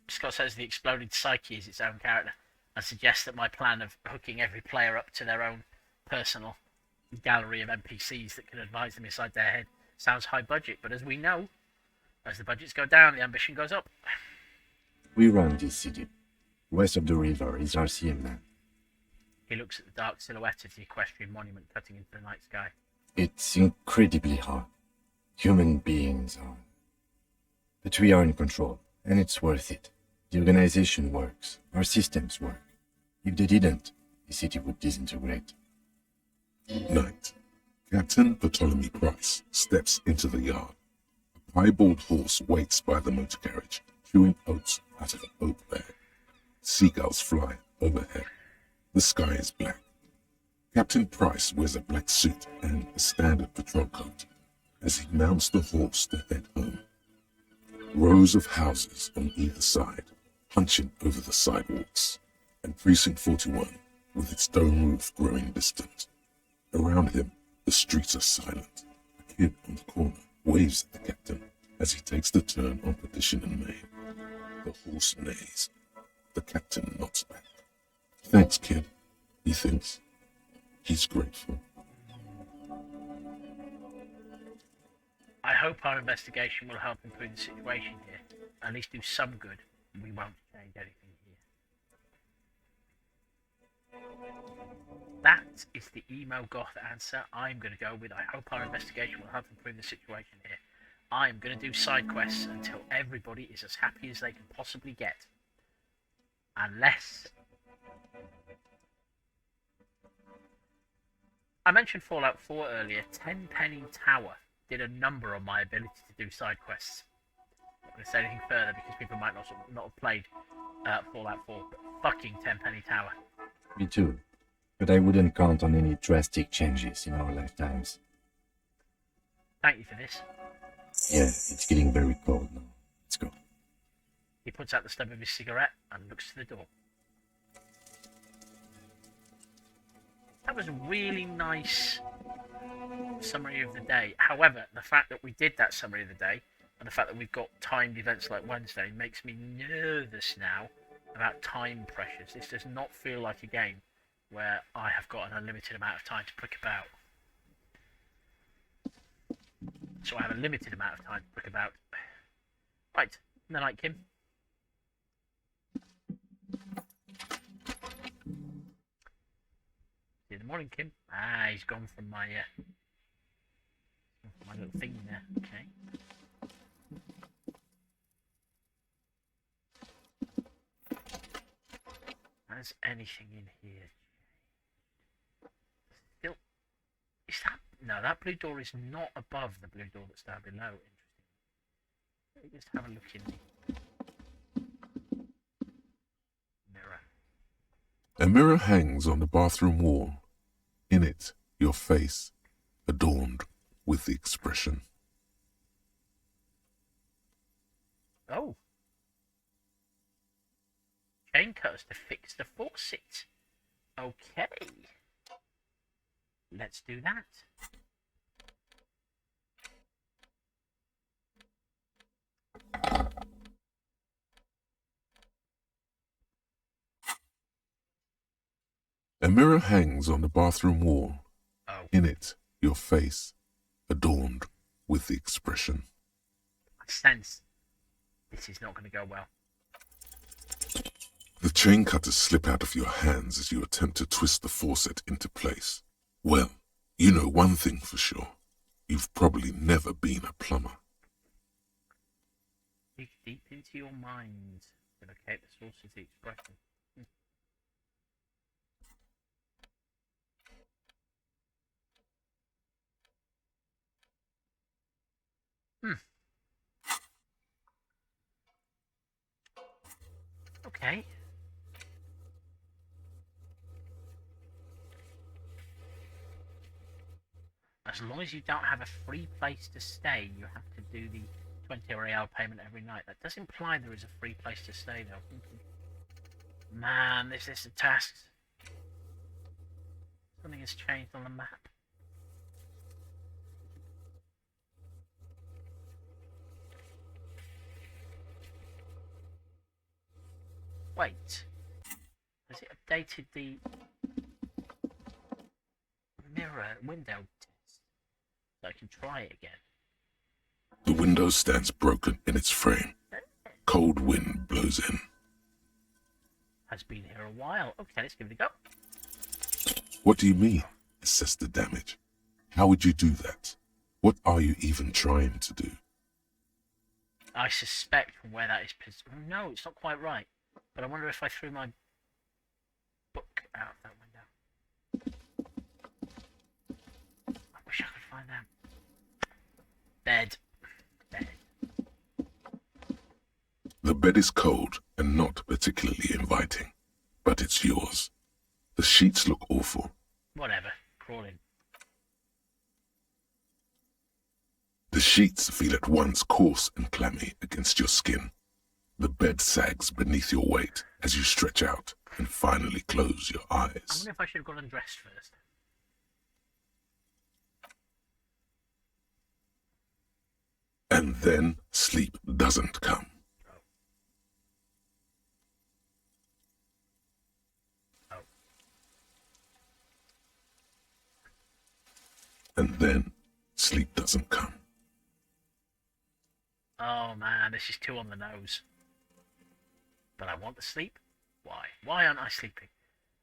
Scott says the exploded psyche is its own character, and suggests that my plan of hooking every player up to their own personal gallery of NPCs that can advise them inside their head sounds high budget, but as we know, as the budgets go down, the ambition goes up. We run this city. West of the river is RCM land. He looks at the dark silhouette of the equestrian monument cutting into the night sky. It's incredibly hard. Human beings are. But we are in control, and it's worth it. The organization works. Our systems work. If they didn't, the city would disintegrate. Night. Captain Ptolemy Price steps into the yard. A piebald horse waits by the motor carriage, chewing oats out of an oat bag. Seagulls fly overhead. The sky is black. Captain Price wears a black suit and a standard patrol coat as he mounts the horse to head home. Rows of houses on either side, punching over the sidewalks, and Precinct 41 with its dome roof growing distant. Around him, the streets are silent. A kid on the corner waves at the captain as he takes the turn on Perdition and Main. The horse neighs. The captain nods back. Thanks, kid, he thinks. He's grateful. I hope our investigation will help improve the situation here. At least do some good. We won't change anything here. That is the emo goth answer I'm going to go with. I hope our investigation will help improve the situation here. I'm going to do side quests until everybody is as happy as they can possibly get. Unless... I mentioned Fallout 4 earlier. Tenpenny Tower did a number on my ability to do side quests. I'm not going to say anything further because people might not have played Fallout 4, but fucking Tenpenny Tower. Me too. But I wouldn't count on any drastic changes in our lifetimes. Thank you for this. Yeah, it's getting very cold now. Let's go. He puts out the stub of his cigarette and looks to the door. That was a really nice summary of the day. However, the fact that we did that summary of the day and the fact that we've got timed events like Wednesday makes me nervous now about time pressures. This does not feel like a game where I have got an unlimited amount of time to prick about. So I have a limited amount of time to prick about. Right, good night, Kim. See you in the morning, Kim. Ah, he's gone from my little thing there. Okay. Has anything in here? Still, is that no? That blue door is not above the blue door that's down below. Interesting. Let me just have a look in the mirror. A mirror hangs on the bathroom wall. In it, your face, adorned with the expression. Oh. Chain cutters to fix the faucet. Okay. Let's do that. A mirror hangs on the bathroom wall. Oh. In it, your face, adorned with the expression. I sense this is not going to go well. The chain cutters slip out of your hands as you attempt to twist the faucet into place. Well, you know one thing for sure. You've probably never been a plumber. Dig deep into your mind to locate the source of the expression. Okay. As long as you don't have a free place to stay, you have to do the 20 real payment every night. That does imply there is a free place to stay, though. Man, this is a task. Something has changed on the map. Wait. Has it updated the mirror window test? So I can try it again. The window stands broken in its frame. Cold wind blows in. Has been here a while. Okay, let's give it a go. What do you mean? Assess the damage. How would you do that? What are you even trying to do? I suspect from where that is... No, it's not quite right. But I wonder if I threw my book out that window. I wish Bed. Bed. The bed is cold and not particularly inviting, but it's yours. The sheets look awful. Whatever. Crawl in. The sheets feel at once coarse and clammy against your skin. The bed sags beneath your weight as you stretch out and finally close your I eyes. wonder if I should have gone and dressed first. And then sleep doesn't come. Oh. And then sleep doesn't come. Oh man, this is too on the nose. But I want to sleep? Why? Why aren't I sleeping?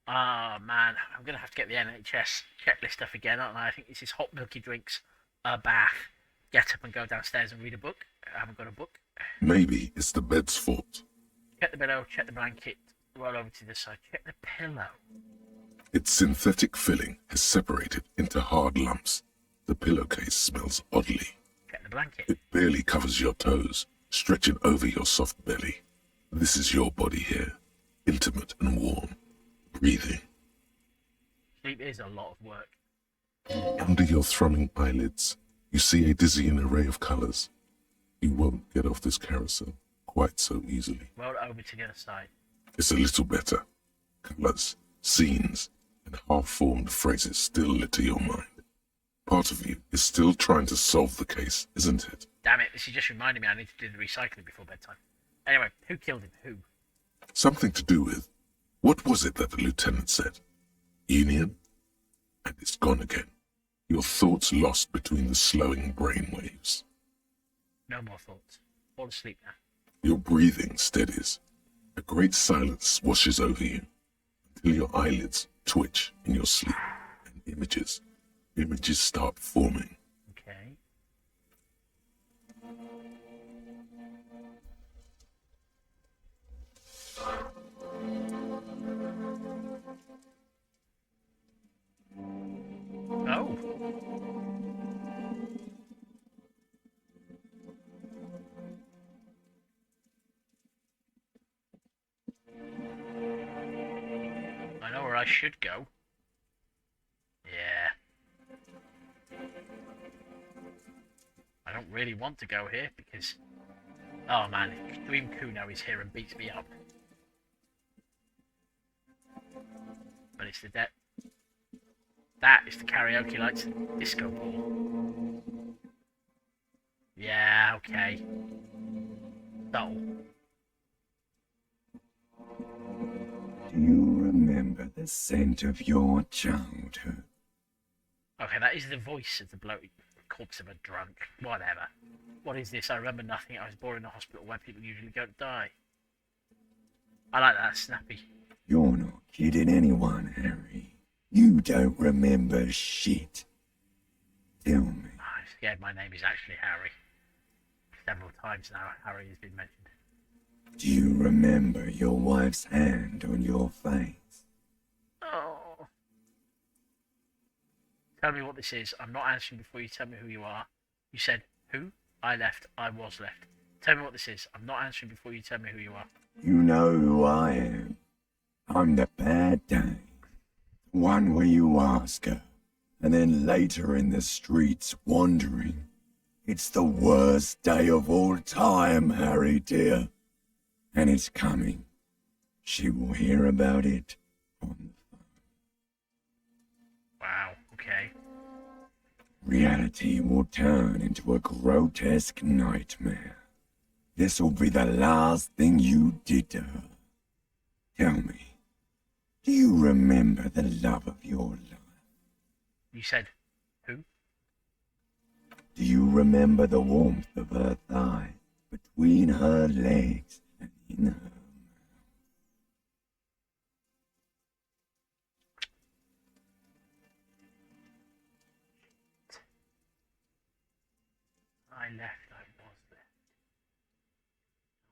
Ah man, I'm going to have to get the NHS checklist stuff again, aren't I? I think this is hot milky drinks, a bath, get up and go downstairs and read a book. I haven't got a book. Maybe it's the bed's fault. Check the pillow, check the blanket, roll over to the side, check the pillow. Its synthetic filling has separated into hard lumps. The pillowcase smells oddly. Check the blanket. It barely covers your toes, stretching over your soft belly. This is your body here, intimate and warm, breathing. Sleep is a lot of work. Under your thrumming eyelids, you see a dizzying array of colours. You won't get off this carousel quite so easily. Roll over to the other side. It's a little better. Colours, scenes, and half-formed phrases still litter your mind. Part of you is still trying to solve the case, isn't it? Damn it, this is just reminding me I need to do the recycling before bedtime. Anyway, who killed him? Who? Something to do with, what was it that the lieutenant said? Union? And it's gone again. Your thoughts lost between the slowing brainwaves. No more thoughts. Fall asleep now. Your breathing steadies. A great silence washes over you until your eyelids twitch in your sleep and images start forming. Okay. Oh. I know where I should go. Yeah. I don't really want to go here because... Oh man, Extreme Kuno is here and beats me up. But it's the That is the karaoke lights and disco ball. Yeah, okay. Dull. Do you remember the scent of your childhood? Okay, that is the voice of the bloke, corpse of a drunk. Whatever. What is this? I remember nothing. I was born in a hospital where people usually go to die. I like that, snappy. You're not kidding anyone, Harry. You don't remember shit. Tell me. I'm scared my name is actually Harry. Several times now, Harry has been mentioned. Do you remember your wife's hand on your face? Oh. Tell me what this is. I'm not answering before you tell me who you are. You said, who? I left. I was left. Tell me what this is. I'm not answering before you tell me who you are. You know who I am. I'm the bad day. The one where you ask her, and then later in the streets wandering. It's the worst day of all time, Harry dear. And it's coming. She will hear about it on the phone. Wow, okay. Reality will turn into a grotesque nightmare. This will be the last thing you did to her. Tell me, do you remember the love of your life? You said, who? Do you remember the warmth of her thigh between her legs and in her mouth? I left.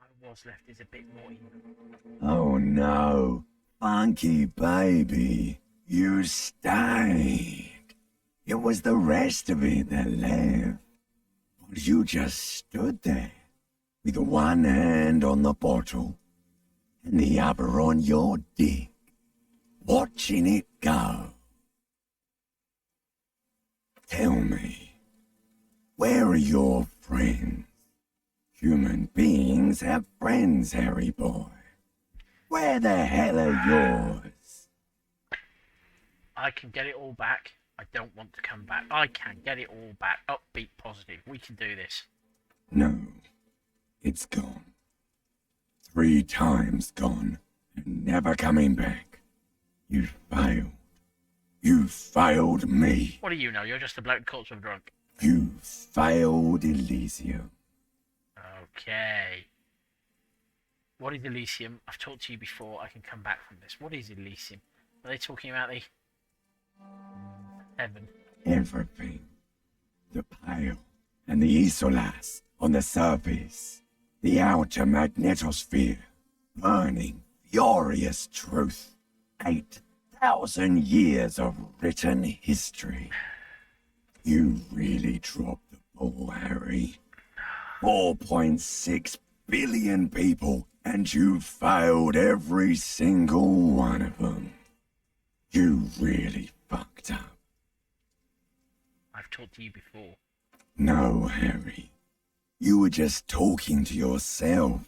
I was left is a bit more even. Oh no, funky baby, you stayed. It was the rest of it that left. But you just stood there with one hand on the bottle and the other on your dick, watching it go. Tell me, where are your friends? Human beings have friends, Harry boy. Where the hell are yours? I can get it all back. I don't want to come back. I can get it all back. Upbeat, positive. We can do this. No, it's gone. 3 times gone and never coming back. You failed. You failed me. What do you know? You're just a bloke culture drunk. You failed Elysium. Okay. What is Elysium? I've talked to you before. I can come back from this. What is Elysium? Are they talking about the heaven? Everything. The pale and the isolas on the surface. The outer magnetosphere. Burning, furious truth. 8,000 years of written history. You really dropped the ball, Harry. 4.6 billion people, and you failed every single one of them. You really fucked up. I've talked to you before. No, Harry. You were just talking to yourself.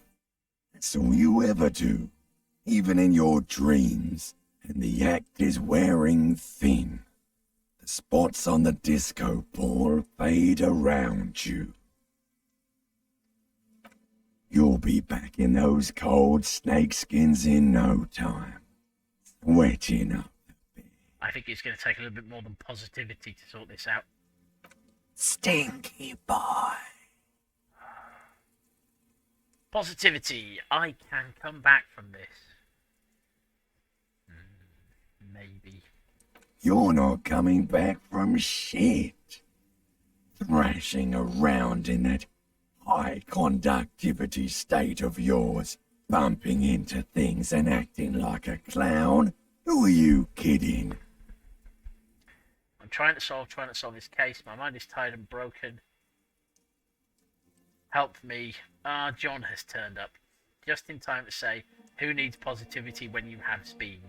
That's all you ever do, even in your dreams, and the act is wearing thin. The spots on the disco ball fade around you. You'll be back in those cold snakeskins in no time, sweating up the bed. I think it's going to take a little bit more than positivity to sort this out. Stinky boy. Positivity. I can come back from this. Maybe. You're not coming back from shit. Thrashing around in that high conductivity state of yours, bumping into things and acting like a clown. Who are you kidding? I'm trying to solve this case. My mind is tired and broken. Help me. John has turned up. Just in time to say, who needs positivity when you have speed?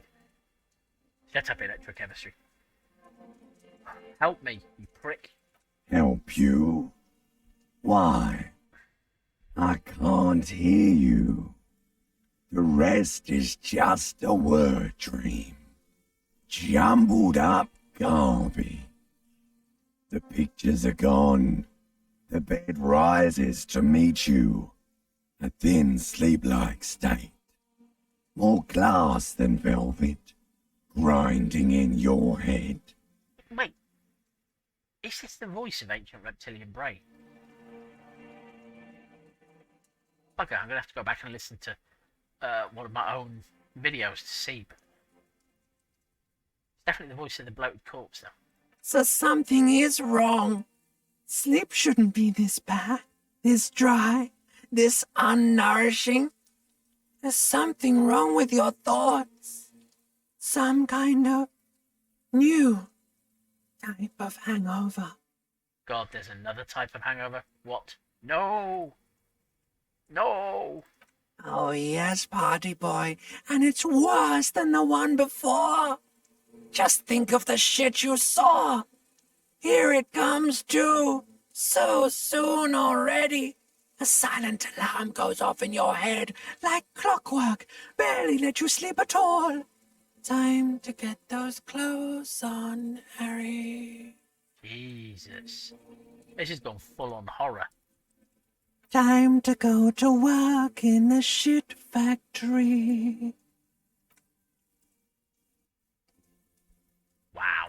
Shut up, electrochemistry. Help me, you prick. Help you? Why? I can't hear you. The rest is just a word dream. Jumbled up garbage. The pictures are gone. The bed rises to meet you. A thin sleep-like state. More glass than velvet. Grinding in your head. Wait. Is this the voice of ancient reptilian brain? Okay, I'm going to have to go back and listen to one of my own videos to see. But it's definitely the voice of the bloated corpse, though. So something is wrong. Sleep shouldn't be this bad, this dry, this unnourishing. There's something wrong with your thoughts. Some kind of new type of hangover. God, there's another type of hangover? What? No! No! Oh yes, party boy, and it's worse than the one before. Just think of the shit you saw. Here it comes too. So soon already. A silent alarm goes off in your head like clockwork. Barely let you sleep at all. Time to get those clothes on, Harry. Jesus. This has gone full on horror. Time to go to work in the shit factory. Wow.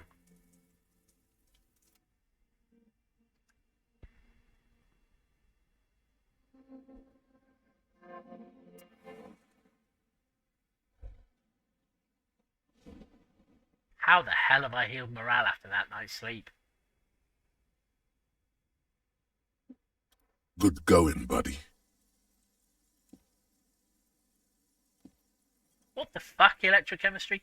How the hell have I healed morale after that night's sleep? Good going, buddy. What the fuck, electrochemistry?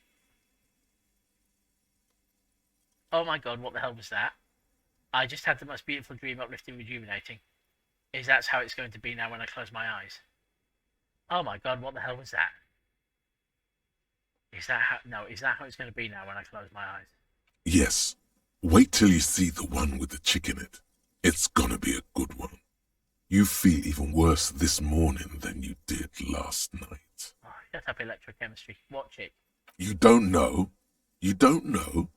Oh my god, what the hell was that? I just had the most beautiful dream, uplifting, rejuvenating. Is that how it's going to be now when I close my eyes? Oh my god, what the hell was that? Is that how it's going to be now when I close my eyes? Yes. Wait till you see the one with the chick in it. It's gonna be a good one. You feel even worse this morning than you did last night. Oh, shut up, Electrochemistry. Watch it. You don't know? You don't know?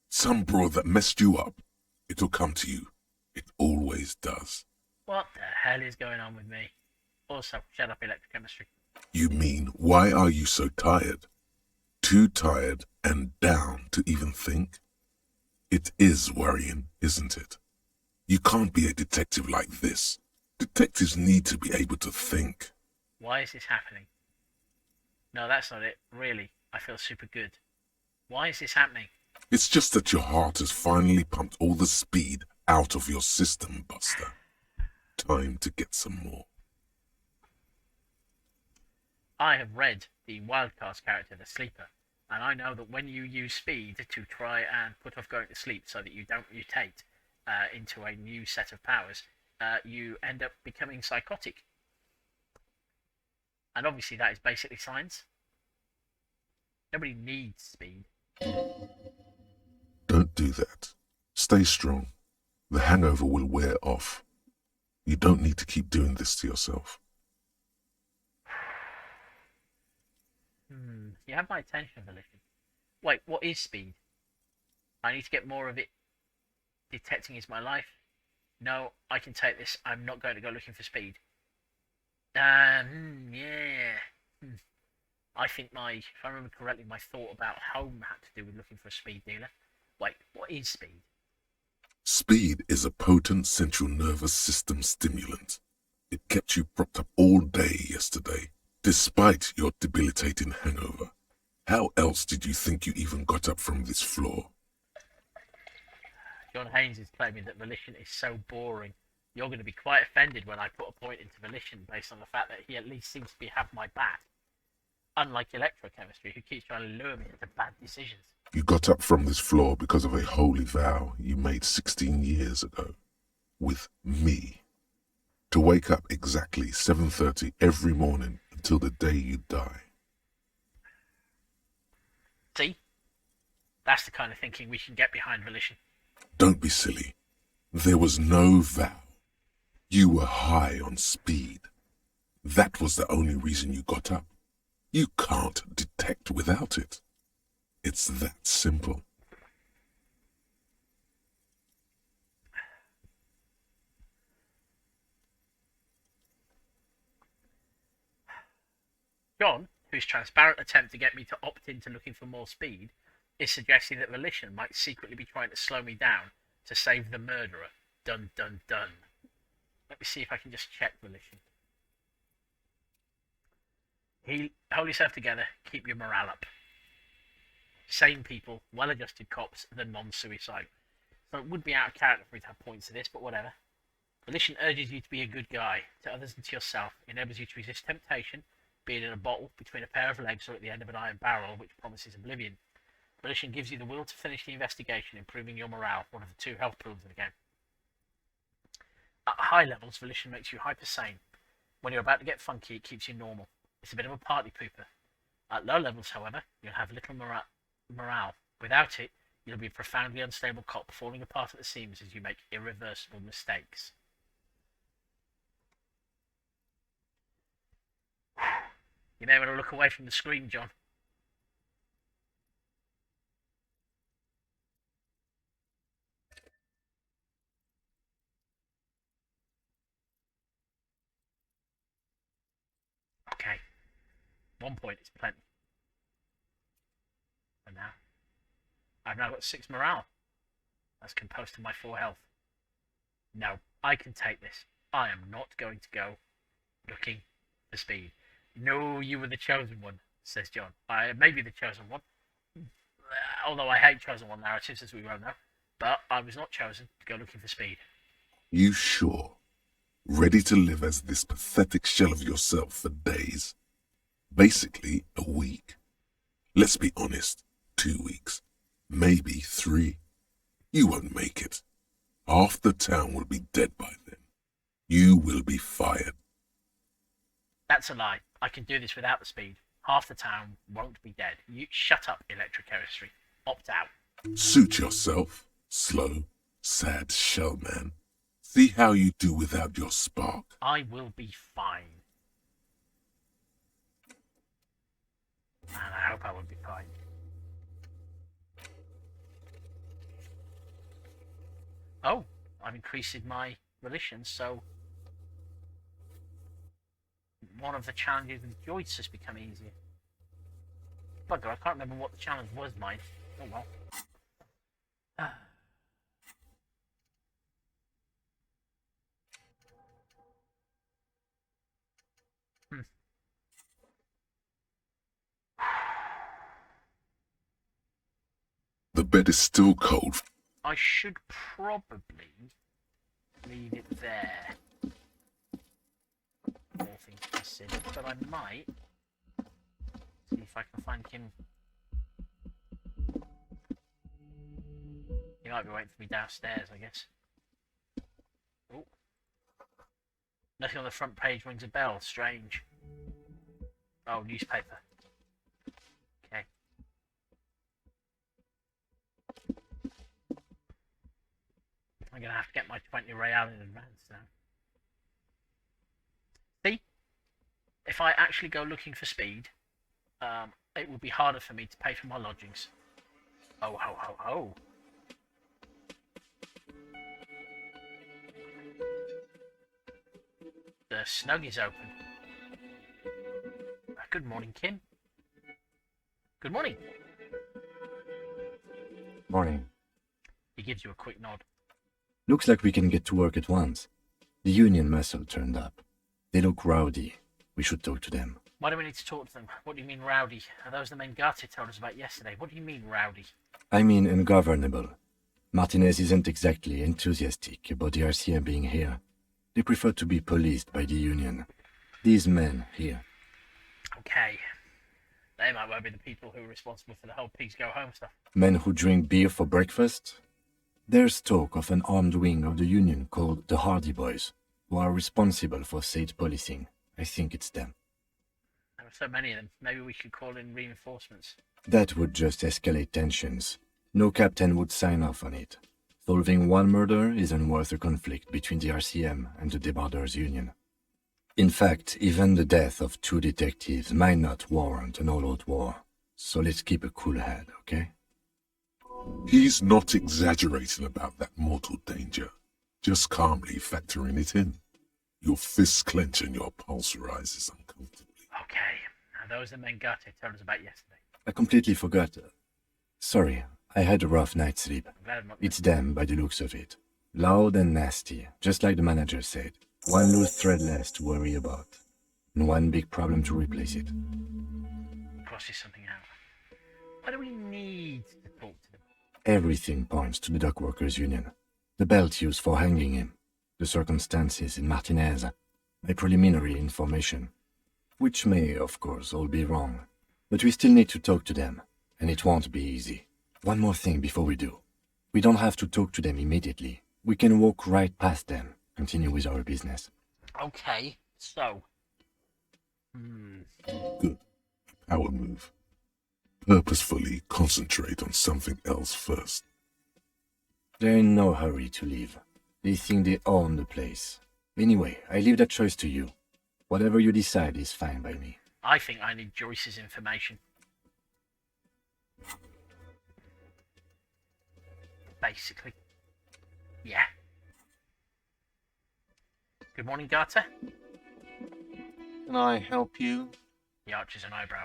Some broad that messed you up. It'll come to you. It always does. What the hell is going on with me? Also, shut up, Electrochemistry. You mean, why are you so tired? Too tired and down to even think? It is worrying, isn't it? You can't be a detective like this. Detectives need to be able to think. Why is this happening? No, that's not it. Really, I feel super good. Why is this happening? It's just that your heart has finally pumped all the speed out of your system, Buster. Time to get some more. I have read the Wildcard's character, the Sleeper, and I know that when you use speed to try and put off going to sleep so that you don't mutate into a new set of powers, you end up becoming psychotic. And obviously that is basically science. Nobody needs speed. Don't do that. Stay strong. The hangover will wear off. You don't need to keep doing this to yourself. You have my attention, Volition. Wait, what is speed? I need to get more of it. Detecting is my life. No, I can take this. I'm not going to go looking for speed. Yeah. I think if I remember correctly, my thought about home had to do with looking for a speed dealer. Wait, what is speed? Speed is a potent central nervous system stimulant. It kept you propped up all day yesterday, despite your debilitating hangover. How else did you think you even got up from this floor? John Haynes is claiming that Volition is so boring. You're going to be quite offended when I put a point into Volition based on the fact that he at least seems to have my back. Unlike Electrochemistry, who keeps trying to lure me into bad decisions. You got up from this floor because of a holy vow you made 16 years ago. With me. To wake up exactly 7:30 every morning until the day you die. See? That's the kind of thinking we can get behind, Volition. Don't be silly. There was no vow. You were high on speed. That was the only reason you got up. You can't detect without it. It's that simple. John, whose transparent attempt to get me to opt into looking for more speed, is suggesting that Volition might secretly be trying to slow me down to save the murderer. Dun dun dun. Let me see if I can just check Volition. Hold yourself together, keep your morale up. Sane people, well-adjusted cops, the non-suicidal. So it would be out of character for me to have points to this, but whatever. Volition urges you to be a good guy, to others and to yourself, enables you to resist temptation, be it in a bottle, between a pair of legs, or at the end of an iron barrel, which promises oblivion. Volition gives you the will to finish the investigation, improving your morale, one of the two health pools of the game. At high levels, Volition makes you hyper-sane. When you're about to get funky, it keeps you normal. It's a bit of a party pooper. At low levels, however, you'll have little morale. Without it, you'll be a profoundly unstable cop, falling apart at the seams as you make irreversible mistakes. You may want to look away from the screen, John. Okay. 1 point is plenty. And now, I've now got 6 morale. That's composed to my 4 health. No, I can take this. I am not going to go looking for speed. No, you were the chosen one, says John. I may be the chosen one. Although I hate chosen one narratives, as we well know. But I was not chosen to go looking for speed. You sure? Ready to live as this pathetic shell of yourself for days? Basically, a week. Let's be honest, 2 weeks. Maybe 3. You won't make it. Half the town will be dead by then. You will be fired. That's a lie. I can do this without the speed. Half the town won't be dead. You shut up, Electrochemistry. Opt out. Suit yourself, slow, sad shell man. See how you do without your spark. I will be fine. And I hope I will be fine. Oh, I've increased my relations, so one of the challenges with Joyce has become easier. Bugger, I can't remember what the challenge was, mine. Oh well. The bed is still cold. I should probably leave it there. All things considered, but I might see if I can find Kim. He might be waiting for me downstairs, I guess. Oh. Nothing on the front page rings a bell. Strange. Oh, newspaper. Okay. I'm going to have to get my 20 real in advance now. See? If I actually go looking for speed, it will be harder for me to pay for my lodgings. Oh, ho, ho, ho. The snug is open. Good morning, Kim. Good morning. Morning. He gives you a quick nod. Looks like we can get to work at once. The union muscle turned up. They look rowdy. We should talk to them. Why do we need to talk to them? What do you mean rowdy? Are those the men Garte told us about yesterday? What do you mean rowdy? I mean ungovernable. Martinez isn't exactly enthusiastic about the RCM being here. They prefer to be policed by the union. These men here. Okay. They might well be the people who are responsible for the whole pigs go home stuff. Men who drink beer for breakfast? There's talk of an armed wing of the union called the Hardy Boys, who are responsible for state policing. I think it's them. There are so many of them. Maybe we should call in reinforcements. That would just escalate tensions. No captain would sign off on it. Solving one murder isn't worth a conflict between the RCM and the Debarders Union. In fact, even the death of 2 detectives might not warrant an all-out war. So let's keep a cool head, okay? He's not exaggerating about that mortal danger, just calmly factoring it in. Your fists clench and your pulse rises uncomfortably. Okay. Now those are the men Garte told us about yesterday. I completely forgot. Sorry, I had a rough night's sleep. I'm glad I'm not... It's them by the looks of it. Loud and nasty, just like the manager said. One loose thread less to worry about. And one big problem to replace it. Crosses something out. Why do we need to talk to them? Everything points to the dockworkers' union. The belt used for hanging him. The circumstances in Martinez. My preliminary information. Which may, of course, all be wrong. But we still need to talk to them. And it won't be easy. One more thing before we do. We don't have to talk to them immediately. We can walk right past them. Continue with our business. Okay, so... Good. Power move. Purposefully concentrate on something else first. They're in no hurry to leave. They think they own the place. Anyway, I leave that choice to you. Whatever you decide is fine by me. I think I need Joyce's information. Basically. Yeah. Good morning, Garte. Can I help you? He arches an eyebrow.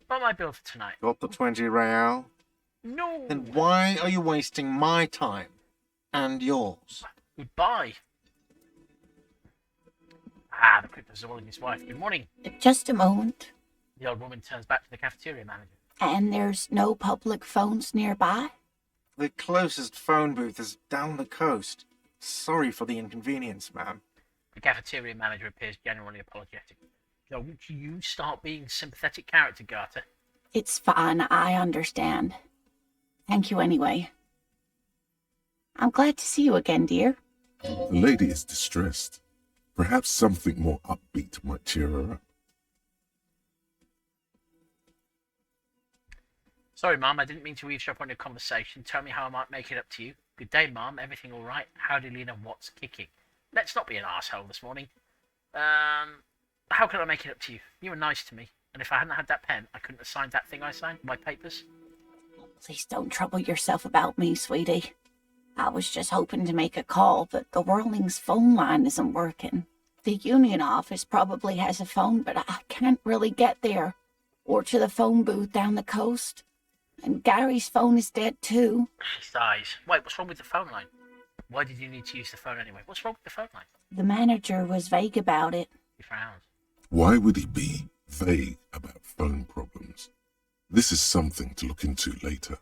What my bill for tonight? Got the 20 real? No! Then why are you wasting my time? And yours? Goodbye. Ah, the cryptozool and his wife. Good morning. Just a moment. The old woman turns back to the cafeteria manager. And there's no public phones nearby? The closest phone booth is down the coast. Sorry for the inconvenience, ma'am. The cafeteria manager appears genuinely apologetic. Don't you start being a sympathetic character, Garte. It's fine, I understand. Thank you anyway. I'm glad to see you again, dear. The lady is distressed. Perhaps something more upbeat might cheer her up. Sorry, Mum, I didn't mean to eavesdrop on your conversation. Tell me how I might make it up to you. Good day, Mum. Everything all right? Howdy, Lena. What's kicking? Let's not be an arsehole this morning. How can I make it up to you? You were nice to me, and if I hadn't had that pen, I couldn't have signed that thing I signed, my papers. Please don't trouble yourself about me, sweetie. I was just hoping to make a call, but the Whirling's phone line isn't working. The union office probably has a phone, but I can't really get there, or to the phone booth down the coast. And Gary's phone is dead too. She sighs. Wait, what's wrong with the phone line? Why did you need to use the phone anyway? What's wrong with the phone line? The manager was vague about it. He frowns. Why would he be vague about phone problems? This is something to look into later.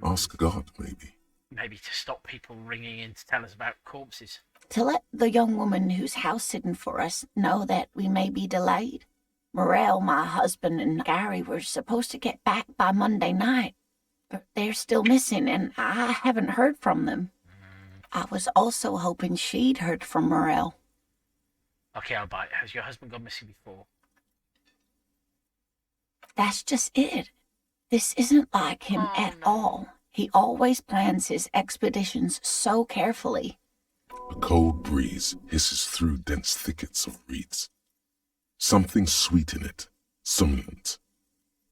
Ask God, maybe. Maybe to stop people ringing in to tell us about corpses. To let the young woman who's house-sitting for us know that we may be delayed. Morel, my husband, and Gary were supposed to get back by Monday night, but they're still missing, and I haven't heard from them. I was also hoping she'd heard from Morel. Okay, I'll bite. Has your husband gone missing before? That's just it. This isn't like him at all. He always plans his expeditions so carefully. A cold breeze hisses through dense thickets of reeds. Something sweet in it, somnolent.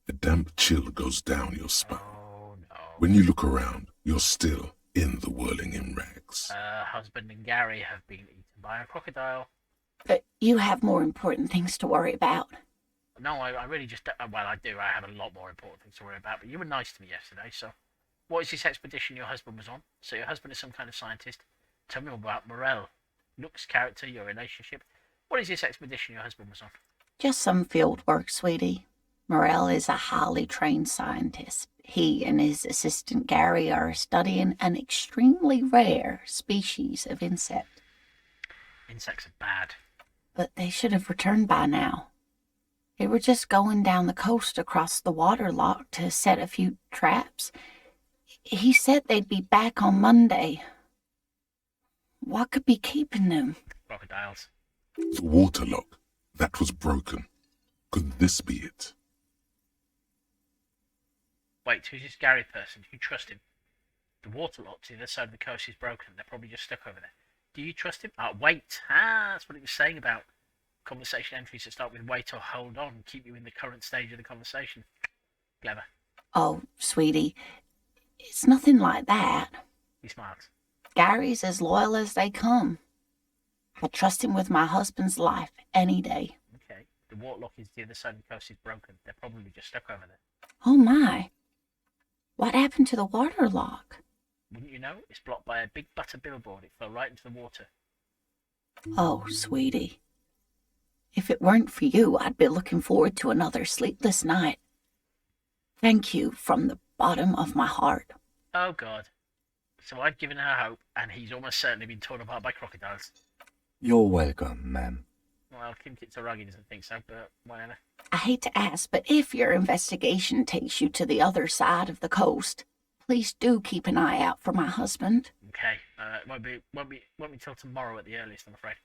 A damp chill goes down your spine. Oh, no. When you look around, you're still in the whirling in rags. Husband and Gary have been eaten by a crocodile. But you have more important things to worry about. No, I really just don't. Well, I do. I have a lot more important things to worry about, but you were nice to me yesterday, so... What is this expedition your husband was on? So your husband is some kind of scientist. Tell me about Morel. Looks, character, your relationship. What is this expedition your husband was on? Just some field work, sweetie. Morel is a highly trained scientist. He and his assistant Gary are studying an extremely rare species of insect. Insects are bad. But they should have returned by now. They were just going down the coast across the waterlock to set a few traps. He said they'd be back on Monday. What could be keeping them? Crocodiles. The waterlock, that was broken. Could this be it? Wait, who's this Gary person? Do you trust him? The waterlock to the other side of the coast is broken. They're probably just stuck over there. Do you trust him? Wait. That's what it was saying about conversation entries that start with wait or hold on. Keep you in the current stage of the conversation. Clever. Oh, sweetie, it's nothing like that. He smiles. Gary's as loyal as they come. I trust him with my husband's life any day. Okay. The waterlock is the other side of the coast is broken. They're probably just stuck over there. Oh my. What happened to the waterlock? Wouldn't you know? It's blocked by a big butter billboard. It fell right into the water. Oh, sweetie. If it weren't for you, I'd be looking forward to another sleepless night. Thank you from the bottom of my heart. Oh, God. So I've given her hope, and he's almost certainly been torn apart by crocodiles. You're welcome, ma'am. Well, Kim Kitsuragi doesn't think so, but whatever. I hate to ask, but if your investigation takes you to the other side of the coast, please do keep an eye out for my husband. Okay. Won't be till tomorrow at the earliest, I'm afraid.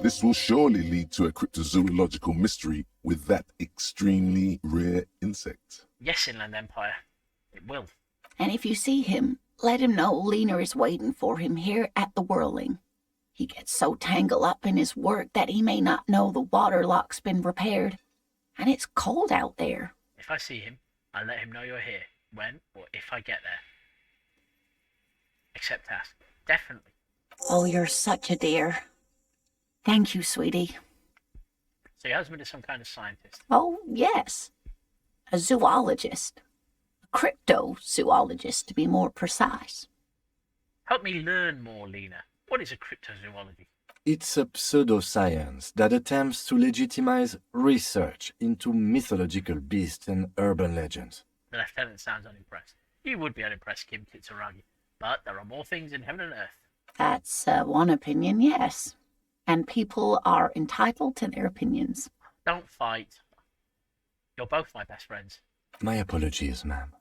This will surely lead to a cryptozoological mystery with that extremely rare insect. Yes, Inland Empire. It will. And if you see him, let him know Lena is waiting for him here at the Whirling. He gets so tangled up in his work that he may not know the waterlock's been repaired. And it's cold out there. If I see him, I'll let him know you're here. When or if I get there. Except ask. Definitely. Oh, you're such a dear. Thank you, sweetie. So your husband is some kind of scientist. Oh, yes. A zoologist. A cryptozoologist, to be more precise. Help me learn more, Lena. What is a cryptozoology? It's a pseudoscience that attempts to legitimize research into mythological beasts and urban legends. The lieutenant sounds unimpressed. You would be unimpressed, Kim Kitsuragi. But there are more things in heaven and earth. That's one opinion, yes. And people are entitled to their opinions. Don't fight. You're both my best friends. My apologies, ma'am.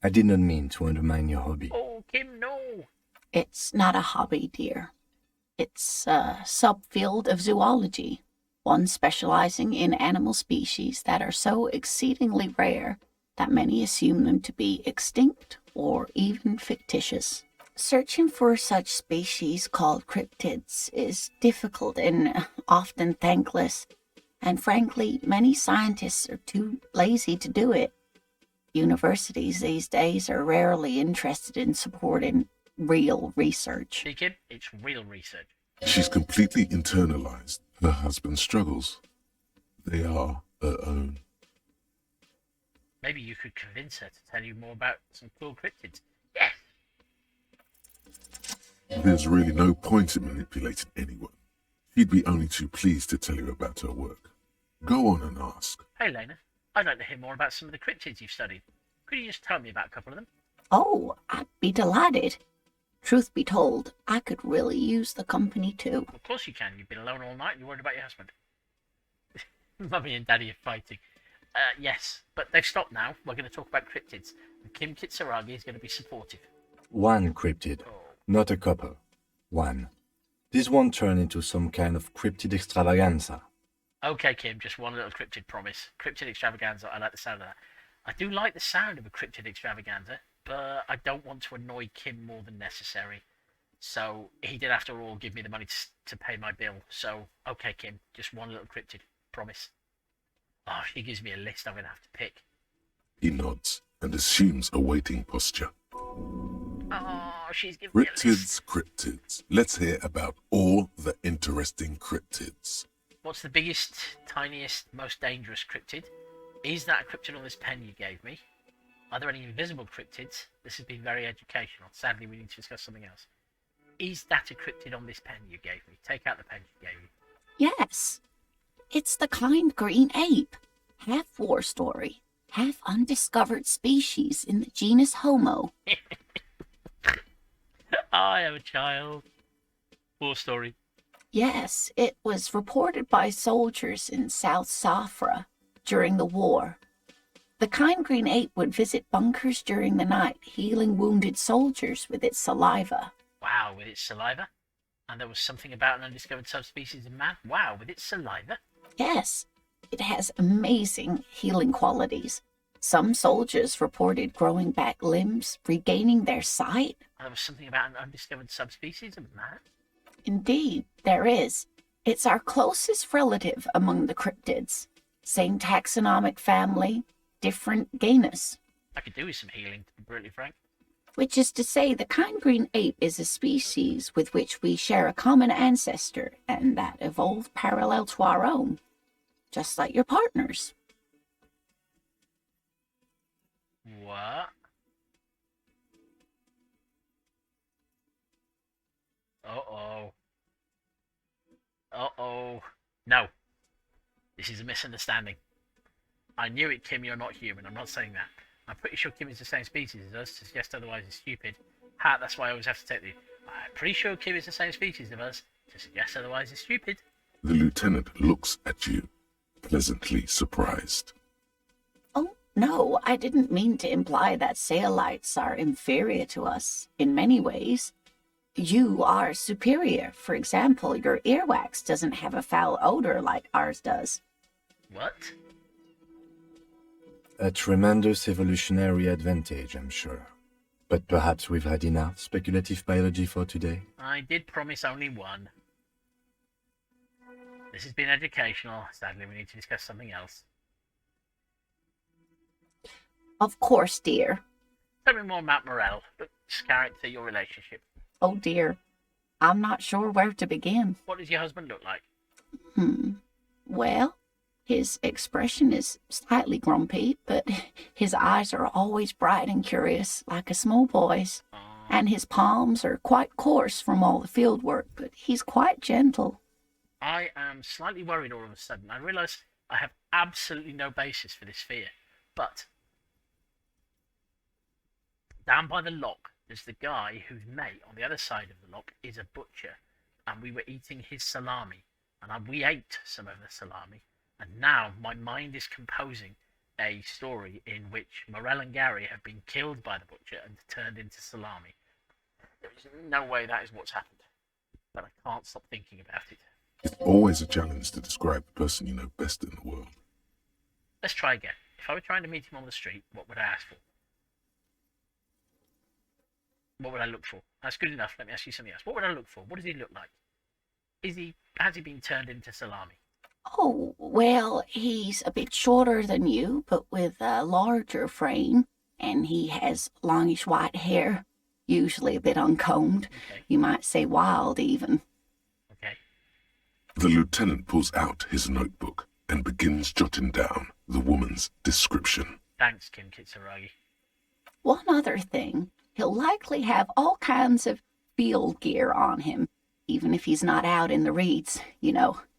I did not mean to undermine your hobby. Oh, Kim, no. It's not a hobby, dear. It's a subfield of zoology, one specializing in animal species that are so exceedingly rare that many assume them to be extinct or even fictitious. Searching for such species called cryptids is difficult and often thankless, and frankly, many scientists are too lazy to do it. Universities these days are rarely interested in supporting real research. See, Kim, it's real research. She's completely internalized her husband's struggles. They are her own. Maybe you could convince her to tell you more about some cool cryptids. Yes! There's really no point in manipulating anyone. She'd be only too pleased to tell you about her work. Go on and ask. Hey, Lena, I'd like to hear more about some of the cryptids you've studied. Could you just tell me about a couple of them? Oh, I'd be delighted. Truth be told, I could really use the company too. Of course you can. You've been alone all night and you're worried about your husband. Mummy and Daddy are fighting. Yes, but they've stopped now. We're going to talk about cryptids. And Kim Kitsuragi is going to be supportive. One cryptid, not a couple. One. This won't turn into some kind of cryptid extravaganza. Okay, Kim, just one little cryptid promise. Cryptid extravaganza, I like the sound of that. I do like the sound of a cryptid extravaganza, but I don't want to annoy Kim more than necessary. So he did, after all, give me the money to pay my bill. So, okay, Kim, just one little cryptid promise. Oh, she gives me a list I'm going to have to pick. He nods and assumes a waiting posture. Oh, she's giving me a list. Cryptids. Let's hear about all the interesting cryptids. What's the biggest, tiniest, most dangerous cryptid? Is that a cryptid on this pen you gave me? Are there any invisible cryptids? This has been very educational. Sadly, we need to discuss something else. Is that a cryptid on this pen you gave me? Take out the pen you gave me. Yes. It's the kind green ape. Half war story, half undiscovered species in the genus Homo. I am a child. War story. Yes, it was reported by soldiers in South Safra during the war. The kind green ape would visit bunkers during the night, healing wounded soldiers with its saliva. Wow, with its saliva? And there was something about an undiscovered subspecies of man? Wow, with its saliva? Yes, it has amazing healing qualities. Some soldiers reported growing back limbs, regaining their sight. And there was something about an undiscovered subspecies of man? Indeed, there is. It's our closest relative among the cryptids. Same taxonomic family, different genus. I could do with some healing, to be brutally frank. Which is to say, the kind green ape is a species with which we share a common ancestor, and that evolved parallel to our own. Just like your partners. What? Uh-oh. Uh-oh. No. This is a misunderstanding. I knew it, Kim, you're not human. I'm not saying that. I'm pretty sure Kim is the same species as us. To suggest otherwise is stupid. Ha, that's why I always have to take the... I'm pretty sure Kim is the same species as us. To suggest otherwise is stupid. The lieutenant looks at you, pleasantly surprised. Oh, no, I didn't mean to imply that Saelites are inferior to us in many ways. You are superior. For example, your earwax doesn't have a foul odor like ours does. What? A tremendous evolutionary advantage, I'm sure. But perhaps we've had enough speculative biology for today. I did promise only one. This has been educational. Sadly, we need to discuss something else. Of course, dear. Tell me more about Morel, Luke's character, your relationship. Oh, dear. I'm not sure where to begin. What does your husband look like? Well, his expression is slightly grumpy, but his eyes are always bright and curious, like a small boy's. And his palms are quite coarse from all the field work, but he's quite gentle. I am slightly worried all of a sudden. I realise I have absolutely no basis for this fear. But down by the lock, there's the guy whose mate on the other side of the lock is a butcher. And we were eating his salami. And we ate some of the salami. And now my mind is composing a story in which Morel and Gary have been killed by the butcher and turned into salami. There is no way that is what's happened. but I can't stop thinking about it. It's always a challenge to describe the person you know best in the world. Let's try again. If I were trying to meet him on the street, what would I ask for? What would I look for? That's good enough. Let me ask you something else. What would I look for? What does he look like? Has he been turned into salami? Oh, well, he's a bit shorter than you, but with a larger frame, and he has longish white hair, usually a bit uncombed. Okay. You might say wild, even. Okay. The lieutenant pulls out his notebook and begins jotting down the woman's description. Thanks, Kim Kitsuragi. One other thing, he'll likely have all kinds of field gear on him, even if he's not out in the reeds,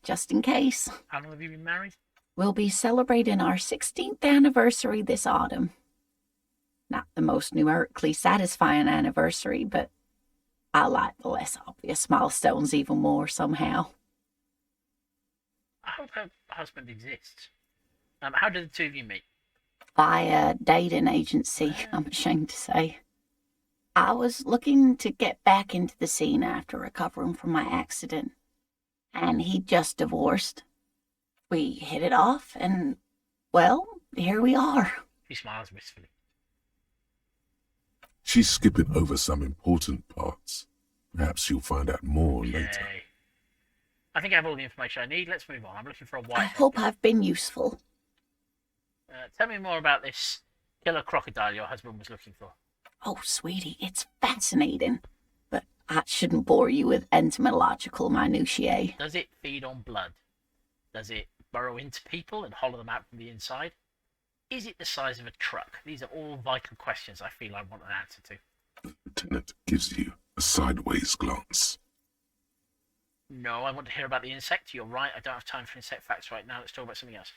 just in case. How long have you been married? We'll be celebrating our 16th anniversary this autumn. Not the most numerically satisfying anniversary, but I like the less obvious milestones even more somehow. I hope her husband exists. How did the two of you meet? Via dating agency, I'm ashamed to say. I was looking to get back into the scene after recovering from my accident, and he'd just divorced. We hit it off, and, well, here we are. She smiles wistfully. She's skipping over some important parts. Perhaps you'll find out more later. Yay. I think I have all the information I need. Let's move on. I'm looking for a I white. hope I've been useful. Tell me more about this killer crocodile your husband was looking for. Oh, sweetie, it's fascinating, but I shouldn't bore you with entomological minutiae. Does it feed on blood? Does it burrow into people and hollow them out from the inside? Is it the size of a truck? These are all vital questions I feel I want an answer to. The lieutenant gives you a sideways glance. No, I want to hear about the insect. You're right, I don't have time for insect facts right now. Let's talk about something else.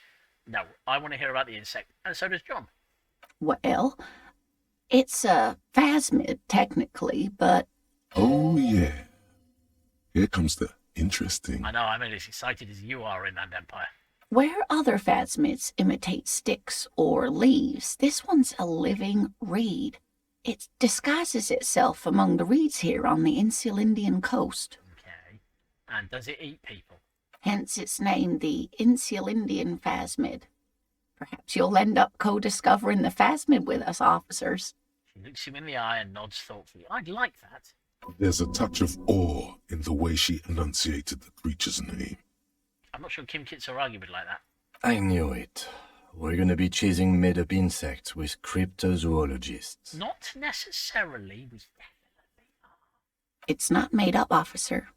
No, I want to hear about the insect, and so does John. Well, it's a phasmid, technically, but... Oh, yeah. Here comes the interesting. I know, I'm as excited as you are in that empire. Where other phasmids imitate sticks or leaves, this one's a living reed. It disguises itself among the reeds here on the insular Indian coast. Okay. And does it eat people? Hence its name, the insular Indian phasmid. Perhaps you'll end up co-discovering the phasmid with us, officers. She looks him in the eye and nods thoughtfully. I'd like that. There's a touch of awe in the way she enunciated the creature's name. I'm not sure Kim Kitsuragi would like that. I knew it. We're gonna be chasing made-up insects with cryptozoologists. Not necessarily. We definitely are. It's not made up, officer.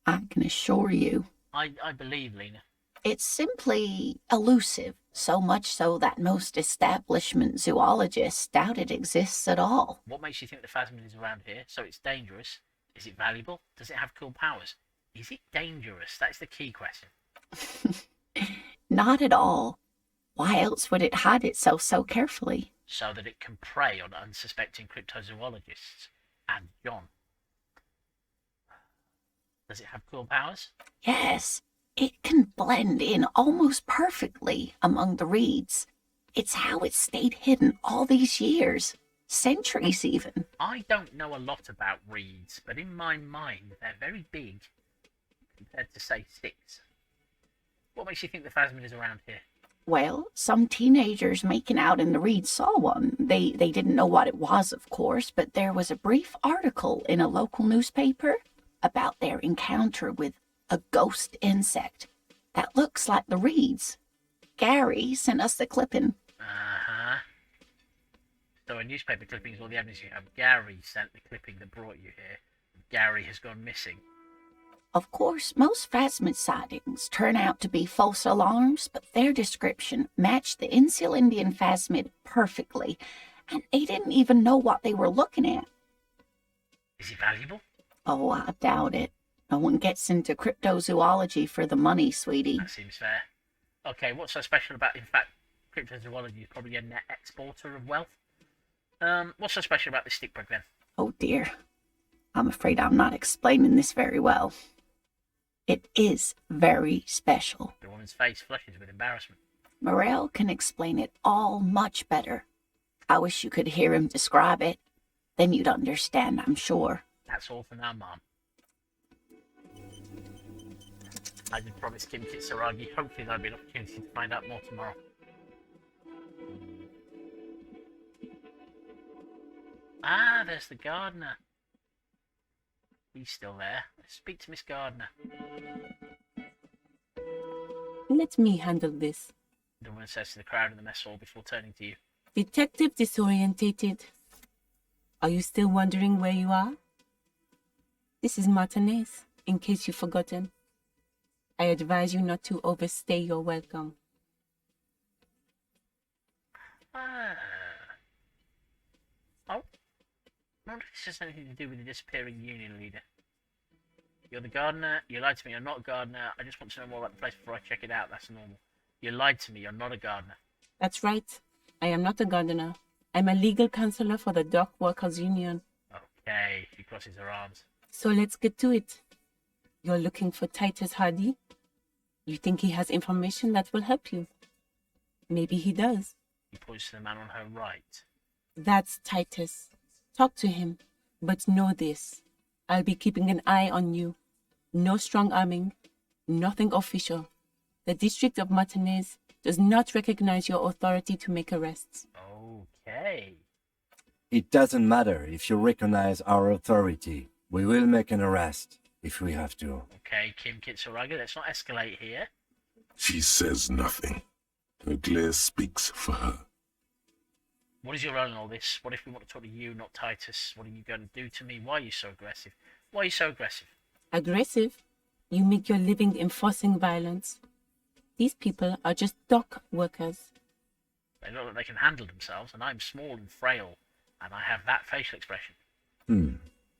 I can assure you. I believe, Lena. It's simply elusive, so much so that most establishment zoologists doubt it exists at all. What makes you think the phasmid is around here? So it's dangerous. Is it valuable? Does it have cool powers? Is it dangerous? That's the key question. Not at all. Why else would it hide itself so carefully? So that it can prey on unsuspecting cryptozoologists. And John. Does it have cool powers? Yes, it can blend in almost perfectly among the reeds. It's how it's stayed hidden all these years. Centuries, even. I don't know a lot about reeds, but in my mind, they're very big compared to, say, sticks. What makes you think the phasmid is around here? Well, some teenagers making out in the reeds saw one. They didn't know what it was, of course, but there was a brief article in a local newspaper about their encounter with a ghost insect that looks like the reeds. Gary sent us the clipping. Uh-huh. So a newspaper clipping is all the evidence you have. Gary sent the clipping that brought you here. Gary has gone missing. Of course, most phasmid sightings turn out to be false alarms, but their description matched the insular Indian phasmid perfectly, and they didn't even know what they were looking at. Is it valuable? Oh, I doubt it. No one gets into cryptozoology for the money, sweetie. That seems fair. Okay, what's so special about, in fact, cryptozoology is probably a net exporter of wealth. What's so special about this stick bug then? Oh dear. I'm afraid I'm not explaining this very well. It is very special. The woman's face flushes with embarrassment. Morel can explain it all much better. I wish you could hear him describe it. Then you'd understand, I'm sure. That's all for now, Mom. I did promise Kim Kitsuragi. Hopefully there'll be an opportunity to find out more tomorrow. Ah, there's the gardener. He's still there. Let's speak to Miss Gardner. Let me handle this. The woman says to the crowd in the mess hall before turning to you. Detective Disorientated. Are you still wondering where you are? This is Martinez, in case you've forgotten. I advise you not to overstay your welcome. Ah. Oh. I wonder if this has anything to do with the disappearing union leader. You're the gardener. You lied to me. You're not a gardener. I just want to know more about the place before I check it out. That's normal. You lied to me. You're not a gardener. That's right. I am not a gardener. I'm a legal counselor for the Dock Workers Union. Okay. She crosses her arms. So let's get to it. You're looking for Titus Hardy? You think he has information that will help you? Maybe he does. He points to the man on her right. That's Titus. Talk to him. But know this. I'll be keeping an eye on you. No strong arming. Nothing official. The District of Martinez does not recognize your authority to make arrests. Okay. It doesn't matter if you recognize our authority. We will make an arrest if we have to. Okay, Kim Kitsuragi, let's not escalate here. She says nothing. Her glare speaks for her. What is your role in all this? What if we want to talk to you, not Titus? What are you going to do to me? Why are you so aggressive? Why are you so aggressive? Aggressive? You make your living enforcing violence. These people are just dock workers. They look like they can handle themselves, and I'm small and frail, and I have that facial expression.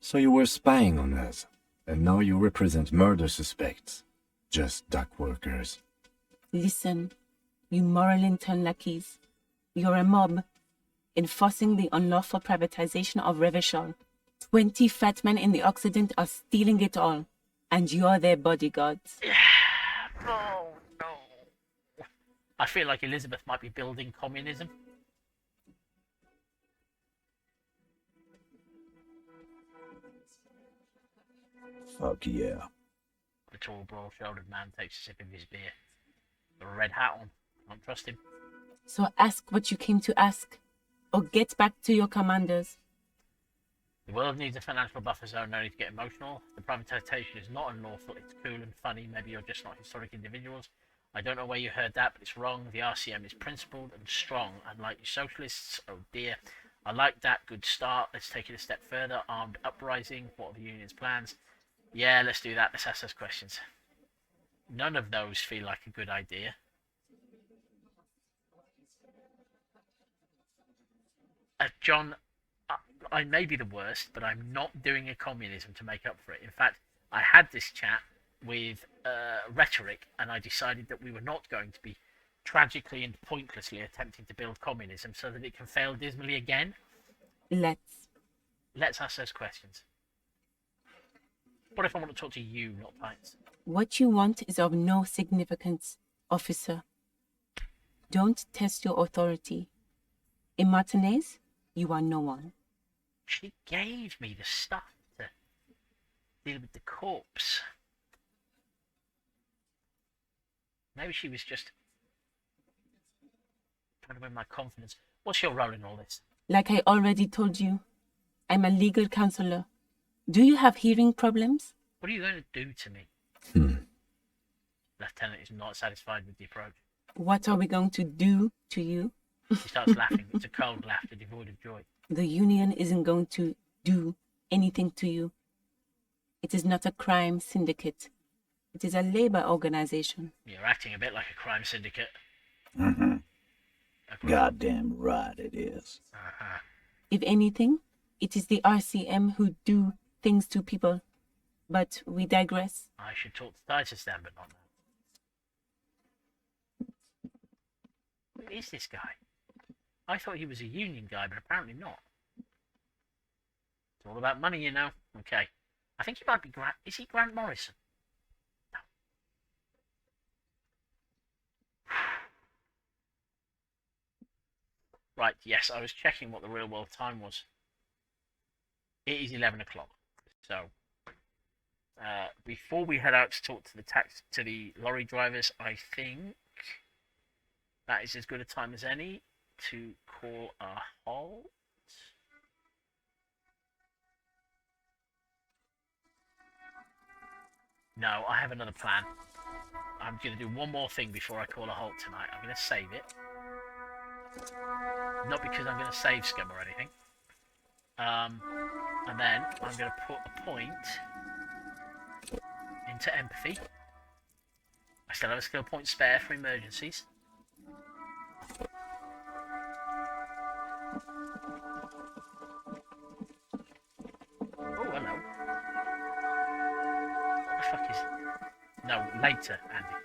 So you were spying on us, and now you represent murder suspects. Just dock workers. Listen, you moral intern lackeys. You're a mob, enforcing the unlawful privatization of Revachol. 20 fat men in the Occident are stealing it all, and you're their bodyguards. Oh, no. I feel like Elizabeth might be building communism. Fuck yeah. The tall, broad-shouldered man takes a sip of his beer. Got a red hat on. Can't trust him. So ask what you came to ask, or get back to your commanders. The world needs a financial buffer zone, no need to get emotional. The privatization is not unlawful, it's cool and funny. Maybe you're just not historic individuals. I don't know where you heard that, but it's wrong. The RCM is principled and strong, unlike you socialists. Oh dear. I like that. Good start. Let's take it a step further. Armed uprising. What are the union's plans? Yeah, let's do that. Let's ask those questions. None of those feel like a good idea. John, I may be the worst, but I'm not doing a communism to make up for it. In fact, I had this chat with Rhetoric, and I decided that we were not going to be tragically and pointlessly attempting to build communism so that it can fail dismally again. Let's ask those questions. What if I want to talk to you, not Pints? What you want is of no significance, officer. Don't test your authority. In Martinez, you are no one. She gave me the stuff to deal with the corpse. Maybe she was just trying to win my confidence. What's your role in all this? Like I already told you, I'm a legal counselor. Do you have hearing problems? What are you going to do to me? Lieutenant is not satisfied with the approach. What are we going to do to you? She starts laughing. It's a cold laughter devoid of joy. The union isn't going to do anything to you. It is not a crime syndicate. It is a labor organization. You're acting a bit like a crime syndicate. Goddamn right it is. If anything, it is the RCM who do things to people. But we digress. I should talk to Titus then, but not now. Who is this guy? I thought he was a union guy, but apparently not. It's all about money, you know. Okay. I think he might be Grant. Is he Grant Morrison? No. Right, yes, I was checking what the real world time was. It is 11 o'clock. So, Before we head out to talk to the lorry drivers, I think that is as good a time as any to call a halt. No, I have another plan. I'm going to do one more thing before I call a halt tonight. I'm going to save it. Not because I'm going to save Scum or anything. And then I'm going to put a point into empathy. I still have a skill point spare for emergencies. Oh, hello. What the fuck is... No, later, Andy.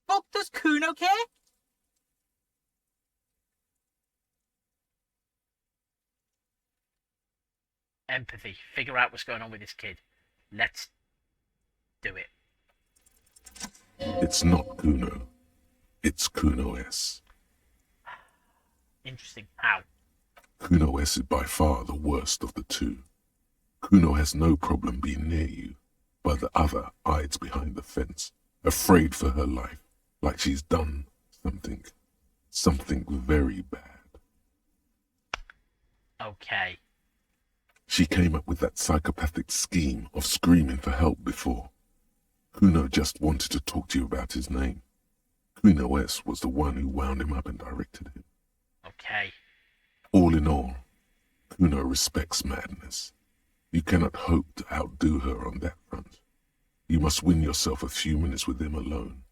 Fuck does Kuno care? Empathy. Figure out what's going on with this kid. Let's do it. It's not Kuno. It's Kuno S. Interesting. How? Kuno S is by far the worst of the two. Kuno has no problem being near you, but the other hides behind the fence, afraid for her life, like she's done something very bad. Okay. She came up with that psychopathic scheme of screaming for help before. Kuno just wanted to talk to you about his name. Kuno S was the one who wound him up and directed him. Okay. All in all, Kuno respects madness. You cannot hope to outdo her on that front. You must win yourself a few minutes with him alone.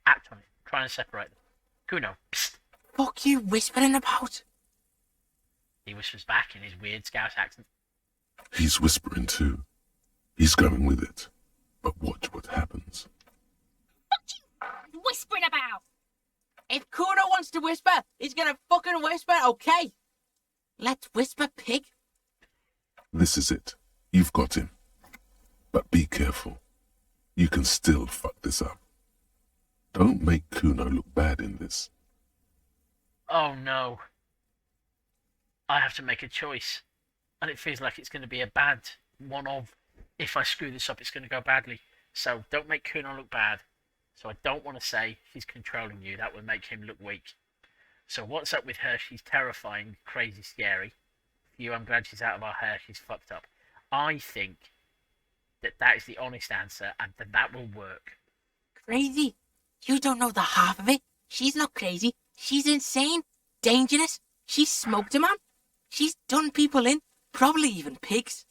Act on it. Try and separate them. Kuno, psst. Fuck you whispering about? He whispers back in his weird Scouse accent. He's whispering too. He's going with it. But watch what happens. What you whispering about? If Kuno wants to whisper, he's gonna fucking whisper, okay? Let's whisper, pig. This is it. You've got him. But be careful. You can still fuck this up. Don't make Kuno look bad in this. Oh no. I have to make a choice. And it feels like it's going to be a bad one of, if I screw this up, it's going to go badly. So don't make Kuno look bad. So I don't want to say she's controlling you. That would make him look weak. So what's up with her? She's terrifying, crazy, scary. For you, I'm glad she's out of our hair. She's fucked up. I think that is the honest answer and that will work. Crazy? You don't know the half of it. She's not crazy. She's insane. Dangerous. She's smoked a man. She's done people in. Probably even pigs.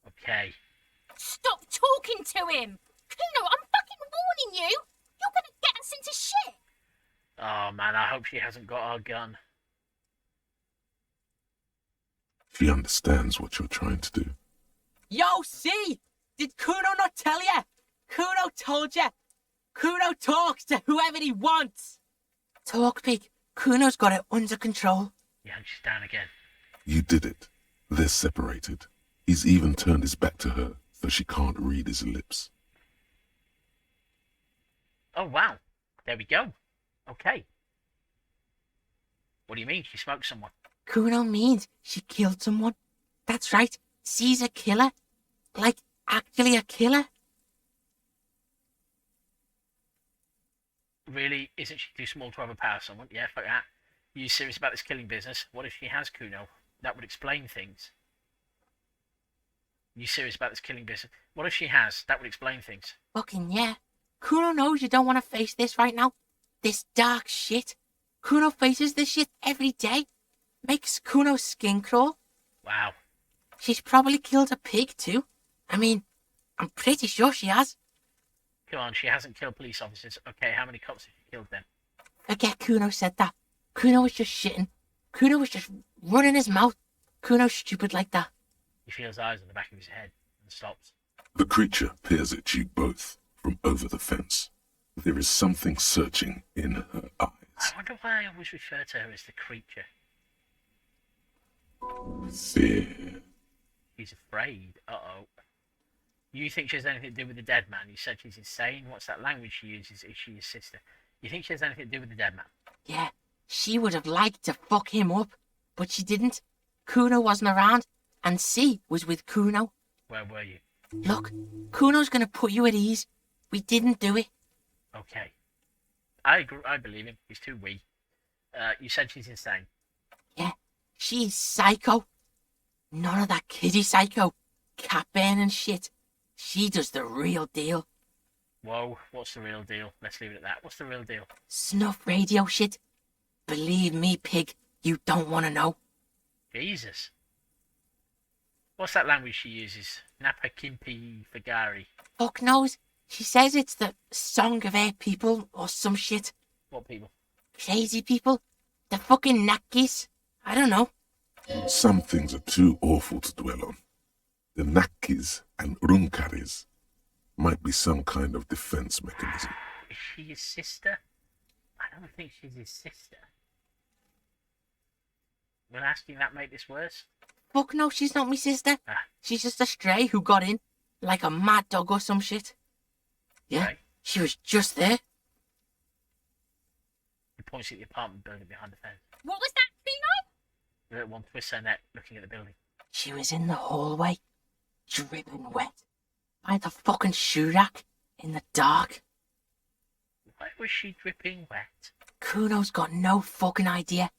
Okay. Stop talking to him! Kuno, I'm fucking warning you! You're gonna get us into shit! Oh man, I hope she hasn't got our gun. She understands what you're trying to do. Yo, see? Did Kuno not tell you? Kuno told you. Kuno talks to whoever he wants. Talk, pig. Kuno's got it under control. Yeah, she's down again. You did it. They're separated. He's even turned his back to her, so she can't read his lips. Oh wow. There we go. Okay. What do you mean? She smoked someone? Kuno means she killed someone. That's right. She's a killer. Like, actually a killer. Really? Isn't she too small to overpower someone? Yeah, fuck that. You serious about this killing business? What if she has Kuno? That would explain things. You serious about this killing business? What if she has? That would explain things. Fucking yeah. Kuno knows you don't want to face this right now. This dark shit. Kuno faces this shit every day. Makes Kuno's skin crawl. Wow. She's probably killed a pig too. I mean, I'm pretty sure she has. Come on, she hasn't killed police officers. Okay, how many cops have she killed then? Forget Kuno said that. Kuno was just shitting. Kuno was just running his mouth. Kuno's stupid like that. He feels eyes on the back of his head and stops. The creature peers at you both from over the fence. There is something searching in her eyes. I wonder why I always refer to her as the creature. Fear. She's afraid. Uh-oh. You think she has anything to do with the dead man? You said she's insane. What's that language she uses? Is she his sister? You think she has anything to do with the dead man? Yeah, she would have liked to fuck him up, but she didn't. Kuno wasn't around, and C was with Kuno. Where were you? Look, Kuno's gonna put you at ease. We didn't do it. Okay. I agree, I believe him. He's too weak. You said she's insane. Yeah, she's psycho. None of that kiddie psycho. Cat burning shit. She does the real deal. Whoa, what's the real deal? Let's leave it at that. What's the real deal? Snuff radio shit. Believe me, pig, you don't want to know. Jesus. What's that language she uses? Napa Kimpi Fagari. Fuck knows. She says it's the song of her people or some shit. What people? Crazy people. The fucking Nakis. I don't know. Some things are too awful to dwell on. The Nakis and Runkaris might be some kind of defense mechanism. Is she his sister? I don't think she's his sister. Will asking that make this worse? Fuck no, she's not my sister. Ah. She's just a stray who got in. Like a mad dog or some shit. Yeah, Okay. she was just there. He points at the apartment building behind the fence. What was that, Kuno? The little one twists her neck, looking at the building. She was in the hallway, dripping wet, by the fucking shoe rack, in the dark. Why was she dripping wet? Kuno's got no fucking idea.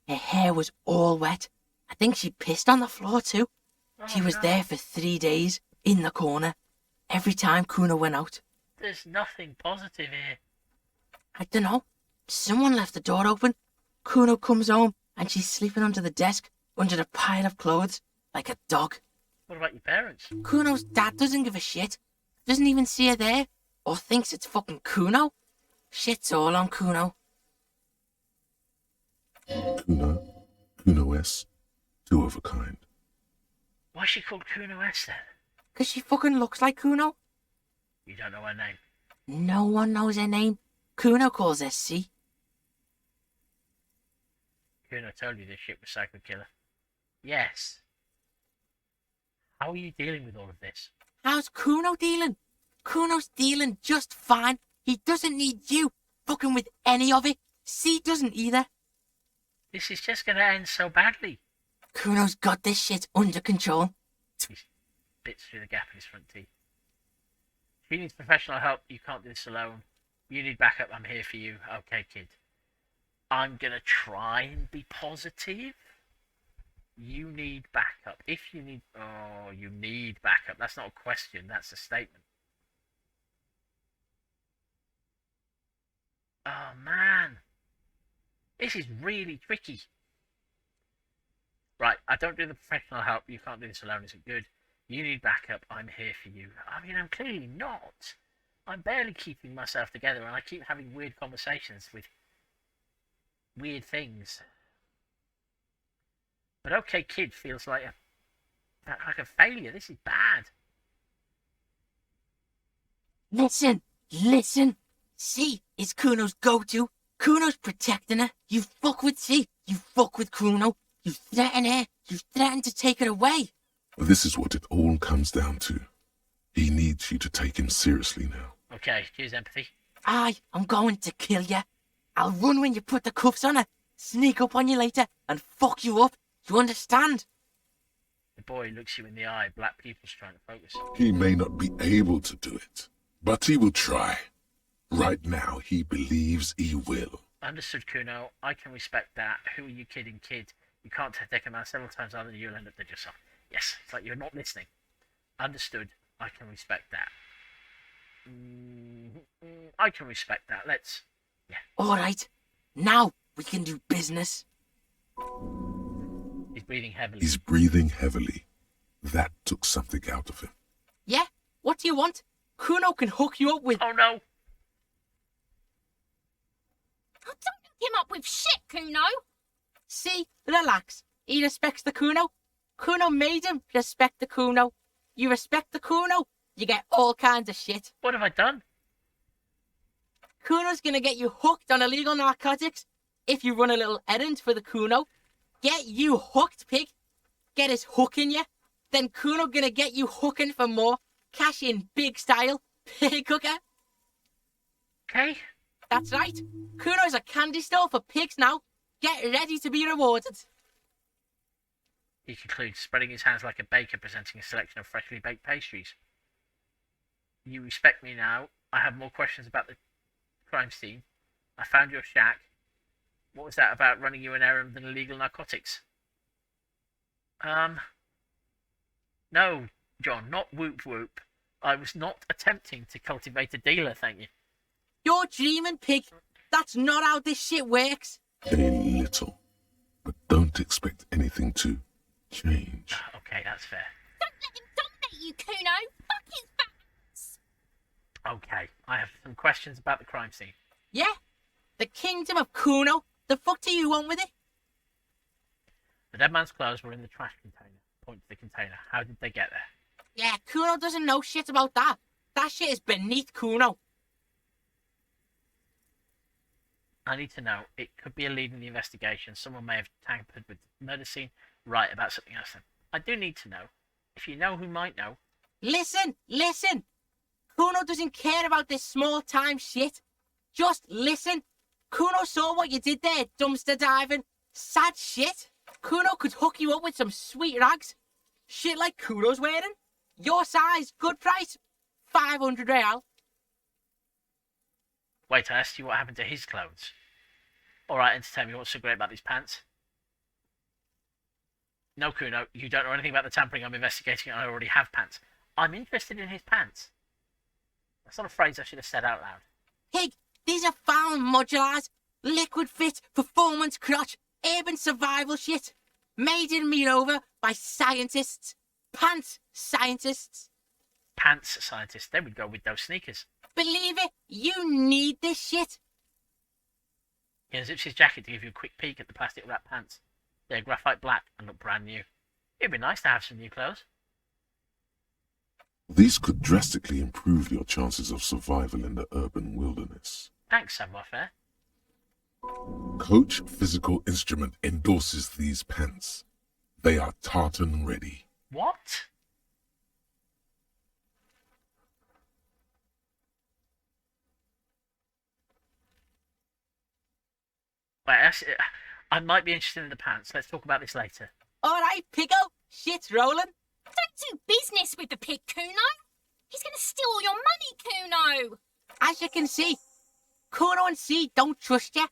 Her hair was all wet. I think she pissed on the floor too. She was no. there for 3 days, in the corner, every time Kuno went out. There's nothing positive here. I don't know. Someone left the door open. Kuno comes home and she's sleeping under the desk, under the pile of clothes, like a dog. What about your parents? Kuno's dad doesn't give a shit. Doesn't even see her there, or thinks it's fucking Kuno. Shit's all on Kuno. Kuno S, two of a kind. Why's she called Kuno S then? 'Cause she fucking looks like Kuno. You don't know her name. No one knows her name. Kuno calls her C. Kuno told you this shit was Psycho Killer. Yes. How are you dealing with all of this? How's Kuno dealing? Kuno's dealing just fine. He doesn't need you fucking with any of it. C doesn't either. This is just gonna end so badly. Kuno's got this shit under control. He bits through the gap in his front teeth. If you need professional help, you can't do this alone. You need backup, I'm here for you. Okay, kid. I'm gonna try and be positive. You need backup. If you need... Oh, you need backup. That's not a question, that's a statement. Oh, man. This is really tricky. Right, I don't do the professional help. You can't do this alone. Is it good? You need backup. I'm here for you. I mean, I'm clearly not. I'm barely keeping myself together, and I keep having weird conversations with weird things. But okay, kid feels like a failure. This is bad. Listen. C is Kuno's go-to. Kuno's protecting her. You fuck with C. You fuck with Kuno. You threaten her. You threaten to take her away. This is what it all comes down to. He needs you to take him seriously now. Okay, here's empathy. I'm going to kill you. I'll run when you put the cuffs on her, sneak up on you later, and fuck you up. You understand? The boy looks you in the eye. Black pupils trying to focus. He may not be able to do it, but he will try. Right now, he believes he will. Understood, Kuno. I can respect that. Who are you kidding, kid? You can't take a man several times other than you'll end up dead yourself. Yes, it's like you're not listening. Understood. I can respect that. I can respect that. Let's... Yeah. All right. Now we can do business. He's breathing heavily. He's breathing heavily. That took something out of him. Yeah? What do you want? Kuno can hook you up with... Oh, no. Oh, don't hook him up with shit, Kuno. See? Relax. He respects the Kuno. Kuno made him respect the Kuno. You respect the Kuno, you get all kinds of shit. What have I done? Kuno's gonna get you hooked on illegal narcotics if you run a little errand for the Kuno. Get you hooked, pig. Get his hook in you. Then Kuno gonna get you hooking for more. Cash in big style. Pig hooker. Okay. That's right. Kuno's a candy store for pigs now. Get ready to be rewarded. He concludes, spreading his hands like a baker presenting a selection of freshly baked pastries. You respect me now. I have more questions about the crime scene. I found your shack. What was that about running you an errand than illegal narcotics? No, John, not whoop whoop. I was not attempting to cultivate a dealer, thank you. You're dreaming, pig. That's not how this shit works. A little. But don't expect anything to change. Okay, that's fair. Don't let him dominate you, Kuno. Fuck his Bants. Okay, I have some questions about the crime scene. Yeah? The kingdom of Kuno? The fuck do you want with it? The dead man's clothes were in the trash container. Point to the container. How did they get there? Yeah, Kuno doesn't know shit about that. That shit is beneath Kuno. I need to know. It could be a lead in the investigation. Someone may have tampered with the murder scene. Right, about something else then. I do need to know. If you know who might know. Listen. Kuno doesn't care about this small-time shit. Just listen. Kuno saw what you did there, dumpster diving. Sad shit. Kuno could hook you up with some sweet rags. Shit like Kuno's wearing. Your size, good price. 500 real. Wait, I asked you what happened to his clothes. Alright, entertain me. What's so great about these pants? No, Kuno, you don't know anything about the tampering I'm investigating and I already have pants. I'm interested in his pants. That's not a phrase I should have said out loud. Pig, these are found modulars. Liquid fit, performance crotch, urban survival shit. Made in Mirova by scientists. Pants scientists. Pants scientists. They would go with those sneakers. Believe it, you need this shit. He unzips his jacket to give you a quick peek at the plastic wrap pants. They're graphite black and look brand new. It'd be nice to have some new clothes. These could drastically improve your chances of survival in the urban wilderness. Thanks, savoir-faire. Coach Physical Instrument endorses these pants. They are tartan ready. What? Wait, I might be interested in the pants. Let's talk about this later. Alright, Piggo. Shit's rolling. Don't do business with the pig, Kuno. He's going to steal all your money, Kuno. As you can see, Kuno and C don't trust you.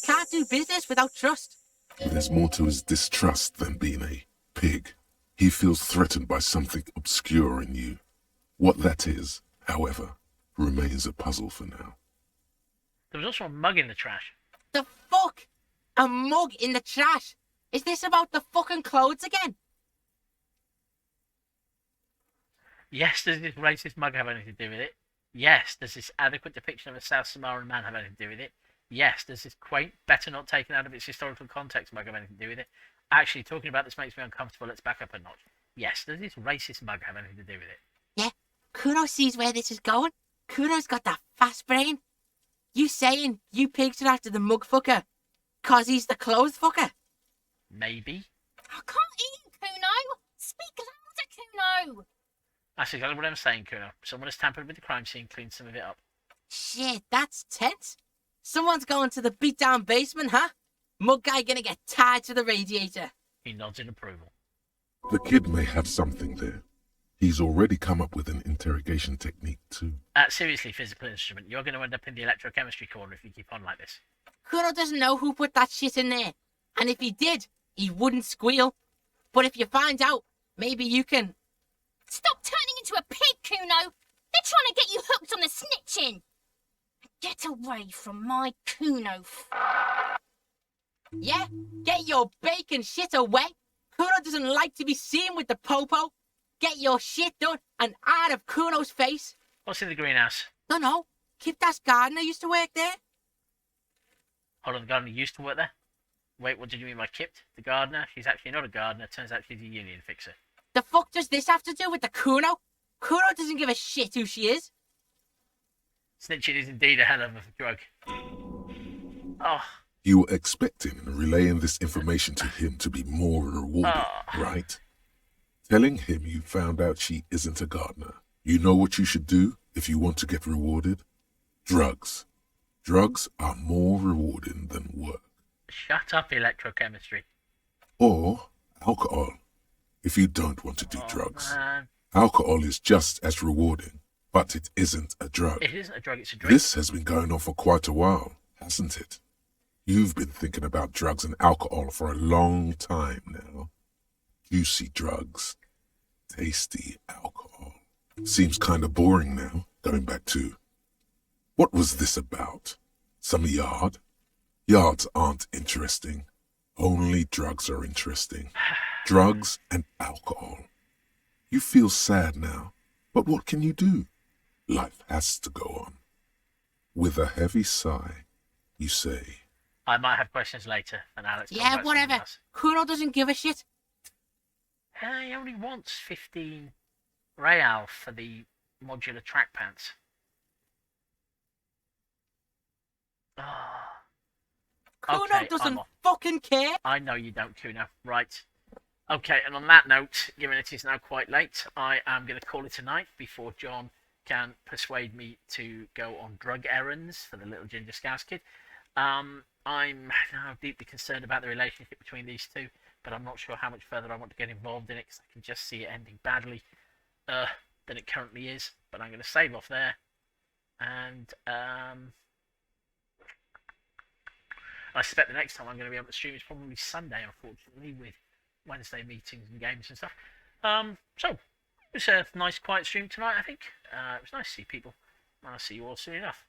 Can't do business without trust. There's more to his distrust than being a pig. He feels threatened by something obscure in you. What that is, however, remains a puzzle for now. There was also a mug in the trash. The fuck? A mug in the trash? Is this about the fucking clothes again? Yes, does this racist mug have anything to do with it? Yes, does this adequate depiction of a South Samoan man have anything to do with it? Yes, does this quaint, better not taken out of its historical context mug have anything to do with it? Actually, talking about this makes me uncomfortable. Let's back up a notch. Yes, does this racist mug have anything to do with it? Yeah, Kuno sees where this is going. Kuno's got that fast brain. You saying you pigs are after the mug fucker 'cause he's the clothes fucker? Maybe. I can't hear you, Kuno. Speak louder, Kuno. That's exactly what I'm saying, Kuno. Someone has tampered with the crime scene, cleaned some of it up. Shit, that's tense. Someone's going to the beat-down basement, huh? Mug guy gonna get tied to the radiator. He nods in approval. The kid may have something there. He's already come up with an interrogation technique too. Seriously, Physical Instrument, you're going to end up in the electrochemistry corner if you keep on like this. Kuno doesn't know who put that shit in there. And if he did, he wouldn't squeal. But if you find out, maybe you can... Stop turning into a pig, Kuno. They're trying to get you hooked on the snitching. Get away from my Kuno. Yeah? Get your bacon shit away. Kuno doesn't like to be seen with the popo. Get your shit done and out of Kuno's face. What's in the greenhouse? Dunno. Kipta's gardener used to work there. Hold on, the gardener used to work there? Wait, what did you mean by Kipt? The gardener? She's actually not a gardener. Turns out she's a union fixer. The fuck does this have to do with the Kuno? Kuno doesn't give a shit who she is. Snitching is indeed a hell of a drug. Oh. You were expecting and relaying this information to him to be more rewarded, right? Telling him you found out she isn't a gardener. You know what you should do if you want to get rewarded? Drugs. Drugs are more rewarding than work. Shut up, electrochemistry. Or alcohol, if you don't want to do drugs. Man. Alcohol is just as rewarding, but it isn't a drug. It isn't a drug, it's a drink. This has been going on for quite a while, hasn't it? You've been thinking about drugs and alcohol for a long time now. Juicy drugs, tasty alcohol. Seems kind of boring now, going back to, what was this about? Some yard? Yards aren't interesting. Only drugs are interesting. Drugs and alcohol. You feel sad now, but what can you do? Life has to go on. With a heavy sigh, you say, I might have questions later, and Alex. Yeah, whatever. Kuno doesn't give a shit. He only wants 15 real for the modular track pants. Oh. Kuno Okay, doesn't fucking care. I know you don't, Kuno. Right. Okay, and on that note, given it is now quite late, I am going to call it a night before John can persuade me to go on drug errands for the little ginger Scouse kid. I'm now deeply concerned about the relationship between these two, but I'm not sure how much further I want to get involved in it because I can just see it ending badly than it currently is. But I'm going to save off there, and I suspect the next time I'm going to be able to stream is probably Sunday, unfortunately, with Wednesday meetings and games and stuff. So it was a nice, quiet stream tonight, I think. It was nice to see people, and I'll see you all soon enough.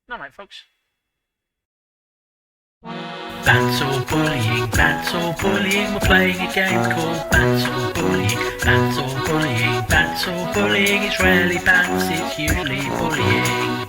Night, night, folks. Bants or bullying, bants or bullying, we're playing a game called Bants or bullying, bants or bullying, bants or bullying, it's rarely bants, it's usually bullying.